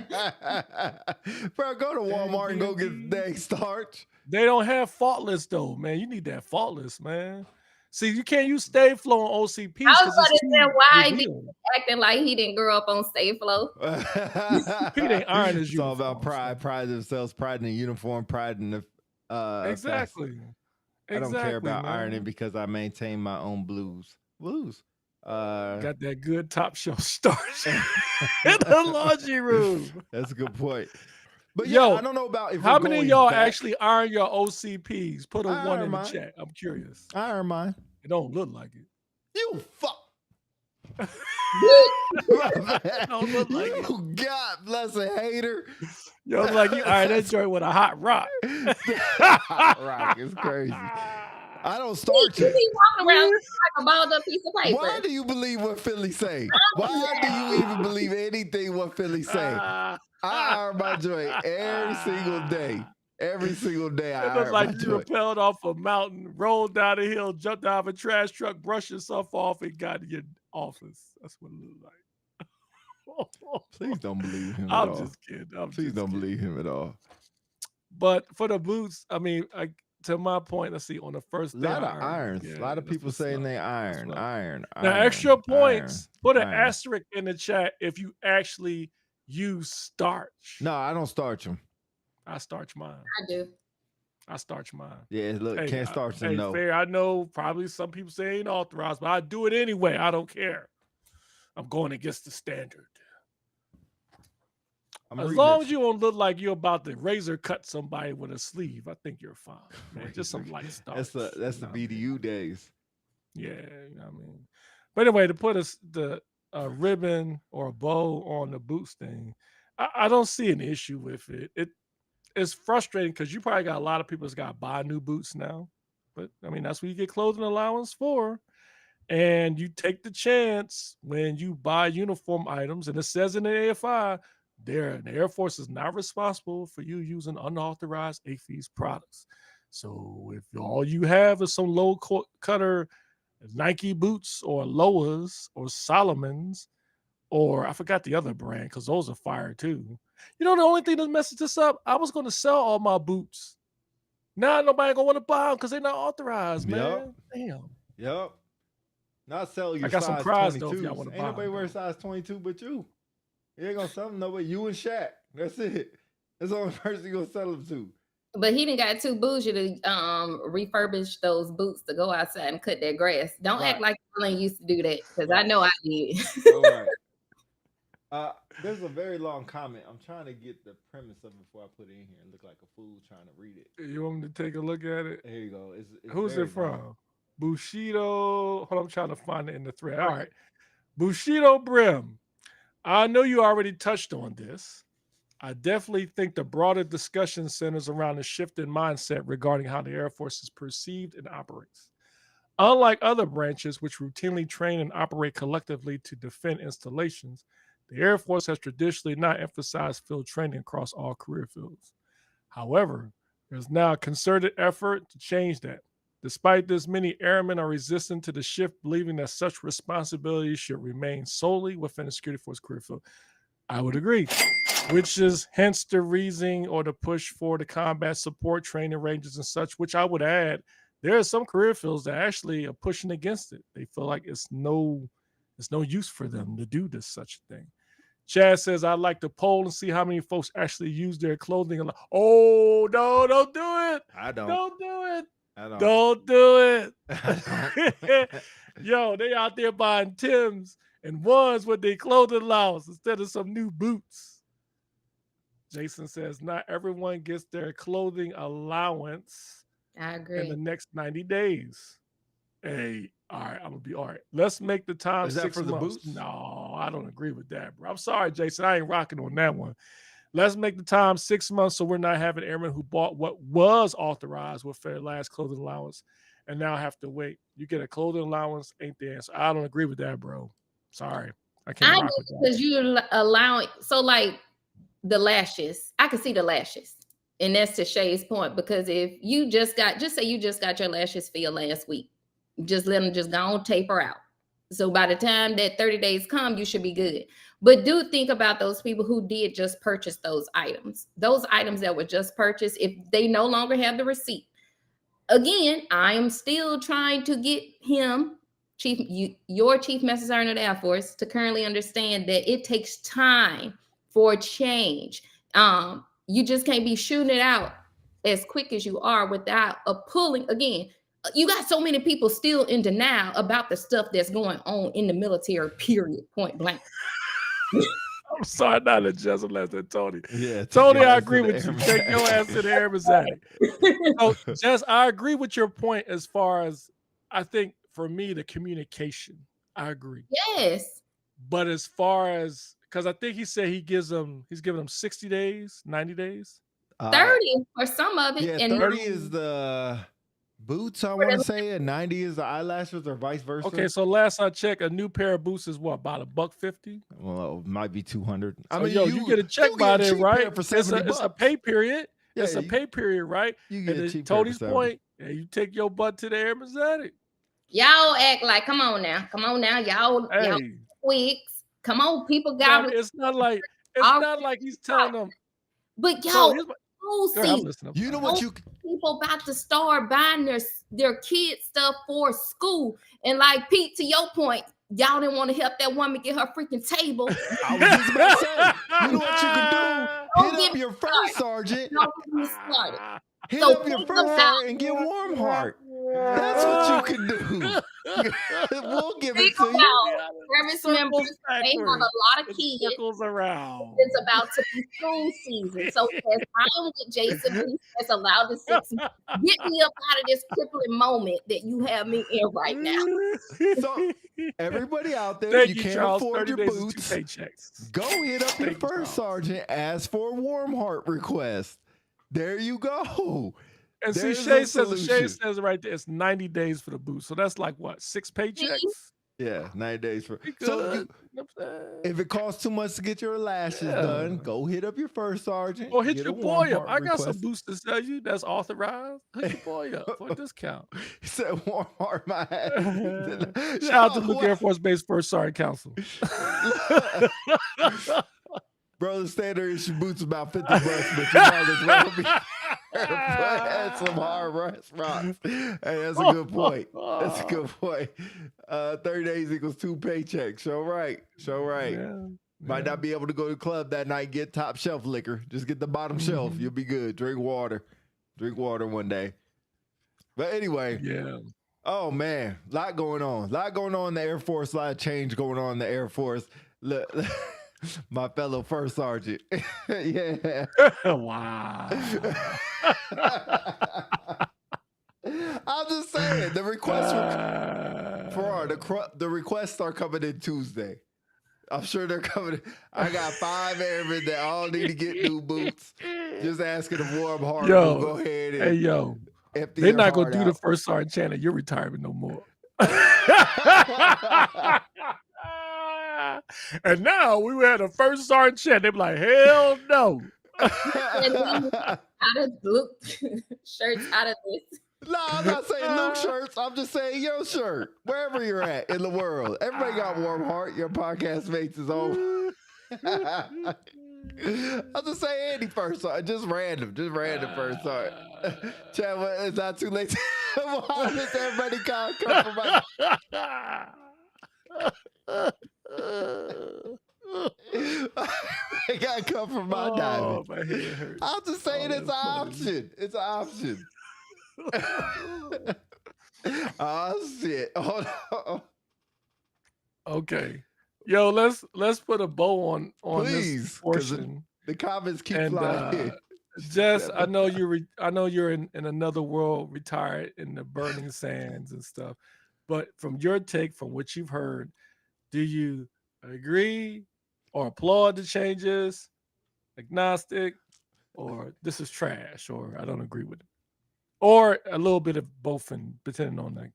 go to Walmart and go get the dang starch. They don't have faultless though, man. You need that faultless, man. See, you can't use Stay Flow on OCPs. I was going to say, why did he acting like he didn't grow up on Stay Flow? He didn't iron his uniform. It's all about pride, pride of themselves, pride in the uniform, pride in the exactly. I don't care about ironing because I maintain my own blues. Got that good top shelf starch in the laundry room. That's a good point. But yo, I don't know about if how many of y'all actually iron your OCPs? Put a 1 in the chat. I'm curious. I iron mine. It don't look like it. You fuck. Don't look like it. God bless a hater. Yo, it's like you iron that joint with a hot rock. Hot rock is crazy. I don't starch it. He's walking around like a balled up piece of paper. Why do you believe what Philly say? Why do you even believe anything what Philly say? I iron my joint every single day. Every single day I iron my joint. It looks like you rappelled off a mountain, rolled down a hill, jumped out of a trash truck, brushed yourself off, and got to your office. That's what it looks like. Please don't believe him I'm at all. Just kidding. Please don't believe him at all. But for the boots, I mean, to my point, let's see, on the first day. A lot of irons. Yeah, a lot of people saying they iron. Now, extra points. Put an asterisk in the chat if you actually use starch. No, I don't starch them. I starch mine. I do. I starch mine. Yeah, look, can't starch them, no. Fair. I know probably some people say ain't authorized, but I do it anyway. I don't care. I'm going against the standard. As long as you don't look like you're about to razor cut somebody with a sleeve, I think you're fine. Man. Just some light starch. That's the BDU days. Yeah, you know what I mean. But anyway, to put the ribbon or a bow on the boots thing, I don't see an issue with it. It's frustrating because you probably got a lot of people that's got to buy new boots now. But I mean, that's what you get clothing allowance for. And you take the chance when you buy uniform items, and it says in the AFI, the Air Force is not responsible for you using unauthorized AFIS products. So if all you have is some low cutter Nike boots or Loas or Solomons, or I forgot the other brand because those are fire too. You know, the only thing that messes this up, I was going to sell all my boots. Now nobody going to want to buy them because they're not authorized, man. Yep. Damn. Yep. Not sell your I got some size prize though 22. if y'all want to Ain't buy nobody them, wear though. size 22 but you. You ain't gonna sell them nobody. You and Shaq. That's it. That's the only person you gonna sell them to. But he done got too bougie to refurbish those boots to go outside and cut that grass. Don't act like you ain't used to do that, because I know I did. All right. There's a very long comment. I'm trying to get the premise of it before I put it in here and look like a fool trying to read it. You want me to take a look at it? Here you go. It's Who's very it from? long. Bushido. Hold on, I'm trying to find it in the thread. All right. Bushido Brim. I know you already touched on this. I definitely think the broader discussion centers around a shift in mindset regarding how the Air Force is perceived and operates. Unlike other branches, which routinely train and operate collectively to defend installations, the Air Force has traditionally not emphasized field training across all career fields. However, there's now a concerted effort to change that. Despite this, many airmen are resistant to the shift, believing that such responsibilities should remain solely within the security force career field. I would agree, which is hence the reasoning or the push for the combat support training ranges and such, which I would add, there are some career fields that actually are pushing against it. They feel like it's no use for them to do this such a thing. Chad says, I'd like to poll and see how many folks actually use their clothing. Oh, no, don't do it. I don't. Don't do it. I don't. Don't do I it. Yo, they out there buying Timbs and ones with their clothing allowance instead of some new boots. Jason says, not everyone gets their clothing allowance I agree. in the next 90 days. Hey, all right, I'm gonna be all right. Let's make the time Is that 6 for the months. boots? No, I don't agree with that, bro. I'm sorry, Jason. I ain't rocking on that one. Let's make the time 6 months so we're not having airmen who bought what was authorized with their last clothing allowance and now have to wait. You get a clothing allowance, ain't the answer. I don't agree with that, bro. Sorry. I can't rock with that. Because you're allowing, so like the lashes, I can see the lashes. And that's to Shay's point, because if you just say you just got your lashes filled last week, just let them just go on taper out. So by the time that 30 days come, you should be good. But do think about those people who did just purchase those items that were just purchased. If they no longer have the receipt, again, I am still trying to get him, your Chief Master Sergeant of the Air Force, to currently understand that it takes time for change. You just can't be shooting it out as quick as you are without a pulling. Again, you got so many people still in denial about the stuff that's going on in the military, period, point blank. I'm sorry, not a just less than Tony. Yeah, Tony, I agree with you. Take your ass to the Air Mazatic. So, Jess, I agree with your point as far as, I think for me, the communication. I agree. Yes. But as far as, because I think he said he's giving them 60 days, 90 days. 30 for some of it. Yeah, and 30 is the boots, I want to say, and 90 is the eyelashes, or vice versa. Okay, so last I checked, a new pair of boots is what, about $150? Well, it might be 200. So, you get a check by then, right? For It's a pay period. Yeah, it's a pay period, right? You get a And cheap Tony's pair for point, you take your butt to the Air Mazatic. Y'all act like, come on now, y'all wigs. Come on, people got it's not like he's telling them. But y'all, you know what people about to start buying their kids stuff for school. And like Pete, to your point, y'all didn't want to help that woman get her freaking table. I was just about to say, you know what you can do? Hit up your first sergeant. Hit up your first sergeant and get warm heart. That's what you can do. We'll give it to you. Service members, they have a lot of kids. Around. It's about to be school season. So as I'm with Jason, that's allowed to 6 months. Get me up out of this crippling moment that you have me in right now. So everybody out there, you can't afford your boots, go hit up your first sergeant, ask for a warm heart request. There you go. And see, Shay says right there, it's 90 days for the boots. So that's like what, 6 paychecks? Yeah, 90 days for. So if it costs too much to get your lashes done, go hit up your first sergeant. Or hit your boy up. I got some boots to sell you that's authorized. Hit your boy up for a discount. He said warm heart my ass. Shout out to Luke Air Force Base First Sergeant Council. Bro, the standard issue boots about $50, but you might as well be. at some hard restaurants. Hey, that's a good point. That's a good point. 30 days equals 2 paychecks. Show right. Show right. Yeah, Might yeah. not be able to go to the club that night, get top shelf liquor. Just get the bottom shelf. You'll be good. Drink water. Drink water one day. But anyway, Yeah. oh man, lot going on. Lot going on in the Air Force, lot of change going on in the Air Force. Look, my fellow first sergeant. Yeah. Wow. I'm just saying the requests the requests are coming in Tuesday. I'm sure they're coming. I got 5 airmen that all need to get new boots. Just asking a warm heart. Yo, We'll go ahead and hey, yo, empty they're their not gonna heart do the out. first sergeant chant at your retirement no more. And now we had a first sergeant chant. They be like, hell no. Out of Luke shirts out of this. No, I'm not saying Luke shirts. I'm just saying your shirt, wherever you're at in the world. Everybody got warm heart. Your podcast mates is on. I'll just say any first sergeant, just random first sergeant. Chad, it's not too late. Why does everybody come from my? It gotta come from my diamond. My head hurts. I'm just saying it's an that's funny. option. It's an option. Oh shit! Hold on. Okay. Yo, let's put a bow on Please, this 'cause portion. The comments keep And flying in. Jess, I know you're in another world, retired in the burning sands and stuff. But from your take, from what you've heard, do you agree or applaud the changes, agnostic, or this is trash, or I don't agree with it, or a little bit of both, and depending on the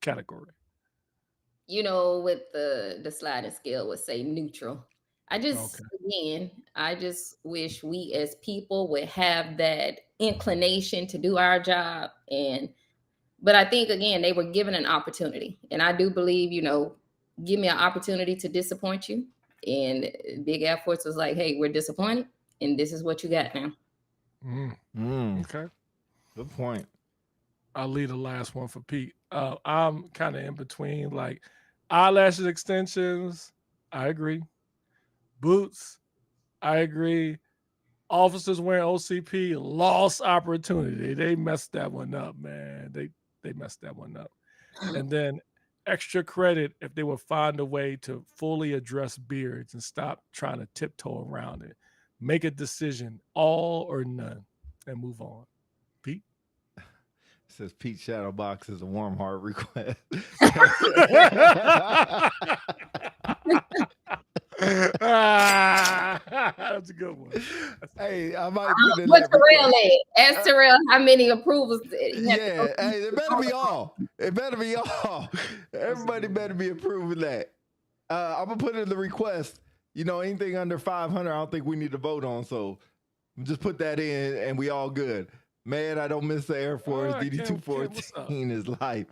category? You know, with the sliding scale would say neutral. I just again, I just wish we as people would have that inclination to do our job. But I think again, they were given an opportunity. And I do believe, give me an opportunity to disappoint you. And Big Air Force was like, hey, we're disappointed, and this is what you got now. Okay. Good point. I'll leave the last one for Pete. I'm kind of in between, like eyelashes extensions. I agree. Boots. I agree. Officers wearing OCP, lost opportunity. They messed that one up, man. They messed that one up. And then extra credit if they would find a way to fully address beards and stop trying to tiptoe around it. Make a decision, all or none, and move on. Pete? It says Pete Shadowbox is a warm heart request. That's a good one. Hey, I might put in What's that Terrell request. at? Ask Terrell how many approvals. Yeah, hey, it better be all. It better be all. Everybody better be approving that. I'm gonna put in the request. Anything under 500, I don't think we need to vote on. So just put that in, and we all good. Man, I don't miss the Air Force. All right, Kim, what's up? DD-214 is life.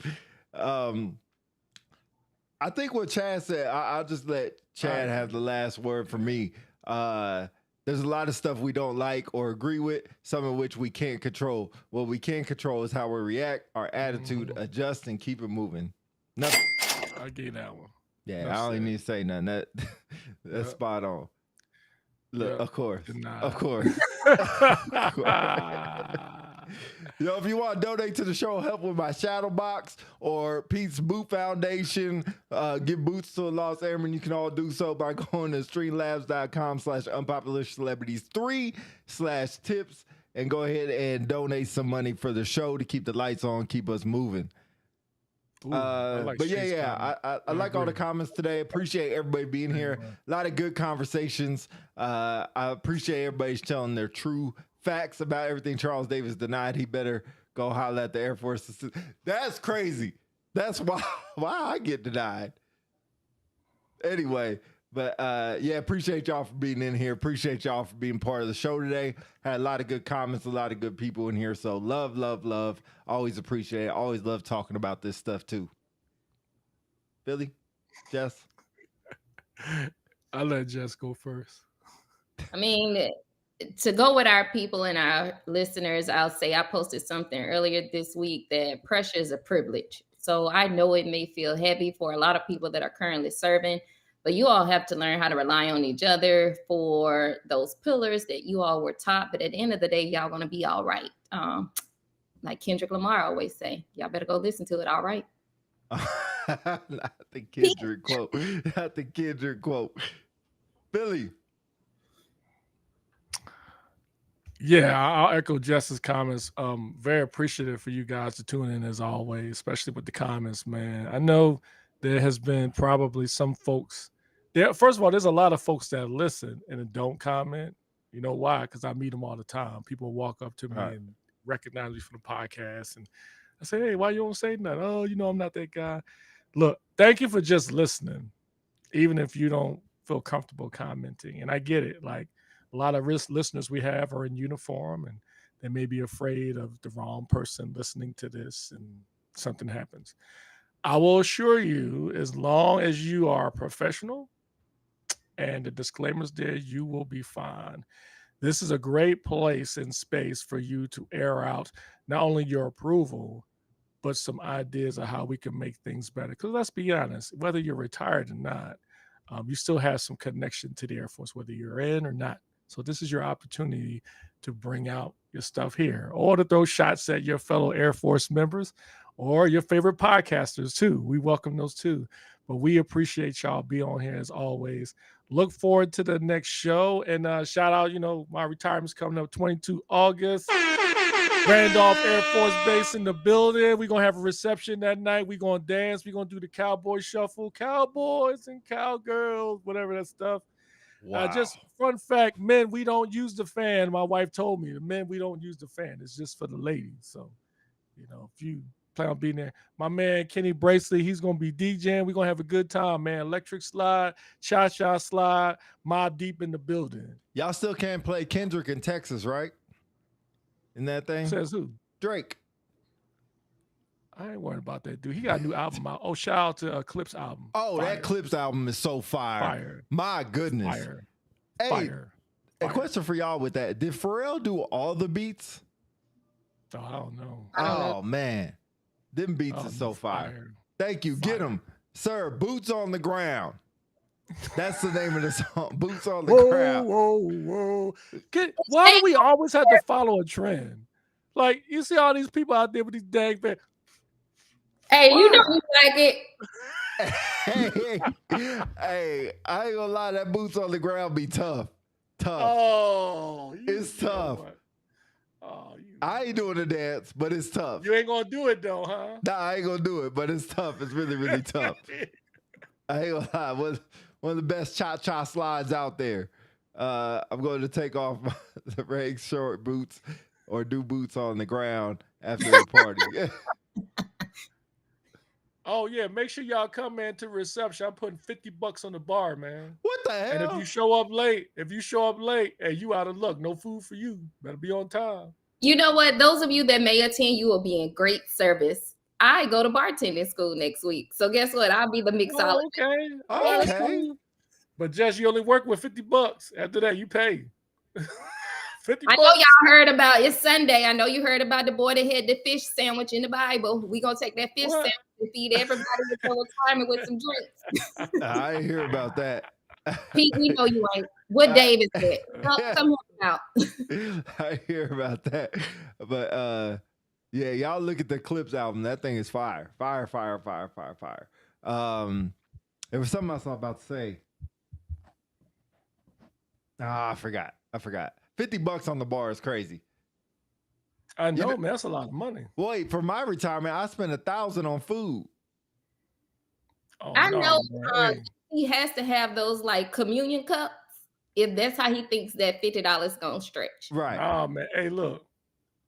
I think what Chad said, I'll just let Chad have the last word for me. There's a lot of stuff we don't like or agree with, some of which we can't control. What we can control is how we react, our attitude, adjust, and keep it moving. Nothing. I gave that one. Yeah, No I don't even shade. need to say nothing. That's Yep. spot on. Look, Yep. of course. Denied. Of course. If you want to donate to the show, help with my shadow box or Pete's Boot Foundation, give boots to a lost airman, you can all do so by going to streamlabs.com/unpopularcelebrities3/tips and go ahead and donate some money for the show to keep the lights on, keep us moving. Ooh, I like But Shay's yeah, comment. I like all the agree. comments today. Appreciate everybody being here. A lot of good conversations. I appreciate everybody's telling their true facts about everything Charles Davis denied. He better go holler at the Air Force. That's crazy. That's why I get denied. Anyway, but appreciate y'all for being in here. Appreciate y'all for being part of the show today. Had a lot of good comments, a lot of good people in here. So love, love, love. Always appreciate it. Always love talking about this stuff too. Billy, Jess. I'll let Jess go first. I mean, to go with our people and our listeners, I'll say I posted something earlier this week that pressure is a privilege. So I know it may feel heavy for a lot of people that are currently serving, but you all have to learn how to rely on each other for those pillars that you all were taught. But at the end of the day, y'all gonna be all right. Like Kendrick Lamar always say, y'all better go listen to it. All right. Not the Kendrick quote. Not the Kendrick quote. Billy. Yeah, I'll echo Jess's comments. Very appreciative for you guys to tune in as always, especially with the comments, man. I know there has been probably some folks there. First of all, there's a lot of folks that listen and don't comment. You know why? Because I meet them all the time. People walk up to me Right. and recognize me from the podcast, and I say, "Hey, why you don't say nothing?" Oh, I'm not that guy. Look, thank you for just listening, even if you don't feel comfortable commenting. And I get it. Like a lot of listeners we have are in uniform and they may be afraid of the wrong person listening to this and something happens. I will assure you, as long as you are professional and the disclaimers there, you will be fine. This is a great place and space for you to air out not only your approval, but some ideas of how we can make things better. Because let's be honest, whether you're retired or not, you still have some connection to the Air Force, whether you're in or not. So this is your opportunity to bring out your stuff here, or to throw shots at your fellow Air Force members or your favorite podcasters too. We welcome those too. But we appreciate y'all being on here as always. Look forward to the next show. And shout out, my retirement's coming up 22 August. Randolph Air Force Base in the building. We're going to have a reception that night. We're going to dance. We're going to do the cowboy shuffle. Cowboys and cowgirls, whatever that stuff. Wow. Just fun fact, men, we don't use the fan. My wife told me, the men, we don't use the fan. It's just for the ladies. So, if you plan on being there. My man, Kenny Braceley, he's going to be DJing. We're going to have a good time, man. Electric slide, cha-cha slide, Mob Deep in the building. Y'all still can't play Kendrick in Texas, right? In that thing? Says who? Drake. I ain't worried about that dude. He got a new album out. Oh, shout out to Clips album. Oh, Fire. that Clips album is so fire. My goodness. Fire. Hey, Fire. a question for y'all with that. Did Pharrell do all the beats? Oh, I don't know. Oh, man. Them beats are so fire. Thank you. Get them. Sir, Boots on the Ground. That's the name of the song. Boots on the Ground. Whoa. Why do we always have to follow a trend? Like, you see all these people out there with these dang fans. Hey, you know you like it. Hey, I ain't gonna lie, that Boots on the Ground be tough. Oh, it's tough. I ain't doing the dance, but it's tough. You ain't gonna do it though, huh? Nah, I ain't gonna do it, but it's tough. It's really, really tough. I ain't gonna lie. One of the best cha-cha slides out there. I'm going to take off the rag short boots or do boots on the ground after the party. Oh yeah, make sure y'all come, man, to reception. I'm putting $50 on the bar, man. What the hell? And if you show up late, hey, you out of luck. No food for you. Better be on time. You know what? Those of you that may attend, you will be in great service. I go to bartending school next week. So guess what? I'll be the mixologist. Okay. But Jess, you only work with $50. After that, you pay. $50. I know y'all heard about it's Sunday. I know you heard about the boy that had the fish sandwich in the Bible. We gonna take that fish sandwich and feed everybody with their retirement with some drinks. I ain't hear about that. Pete, we know you ain't. What Dave is that? Come out. I hear about that. But yeah, y'all look at the Clips album. That thing is fire. Fire. There was something else I was about to say. I forgot. $50 on the bar is crazy. I know, man. That's a lot of money. Wait, for my retirement, I spent $1,000 on food. Oh, I know he has to have those like communion cups if that's how he thinks that $50 gonna stretch. Right. Oh man. Hey, look.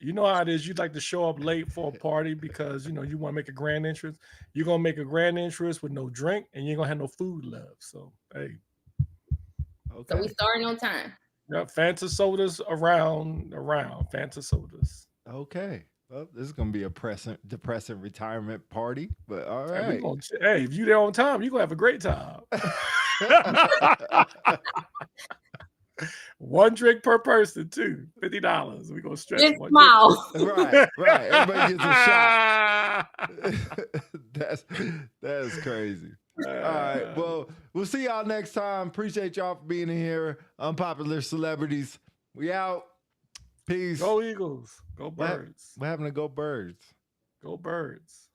You know how it is. You'd like to show up late for a party because you want to make a grand entrance. You're gonna make a grand entrance with no drink, and you ain't gonna have no food left. So hey. Okay. So we starting on time. Yeah, Fanta sodas around. Fanta sodas. Okay. Well, this is gonna be a depressing retirement party, but all right. Hey, if you there on time, you're gonna have a great time. One drink per person, too. $50. We gonna stretch It's one small. Right. Everybody gets a shot. drink. That's crazy. All right. Well, we'll see y'all next time. Appreciate y'all for being in here. Unpopular celebrities. We out. Peace. Go Eagles. Go Birds. What happened to Go Birds? Go Birds.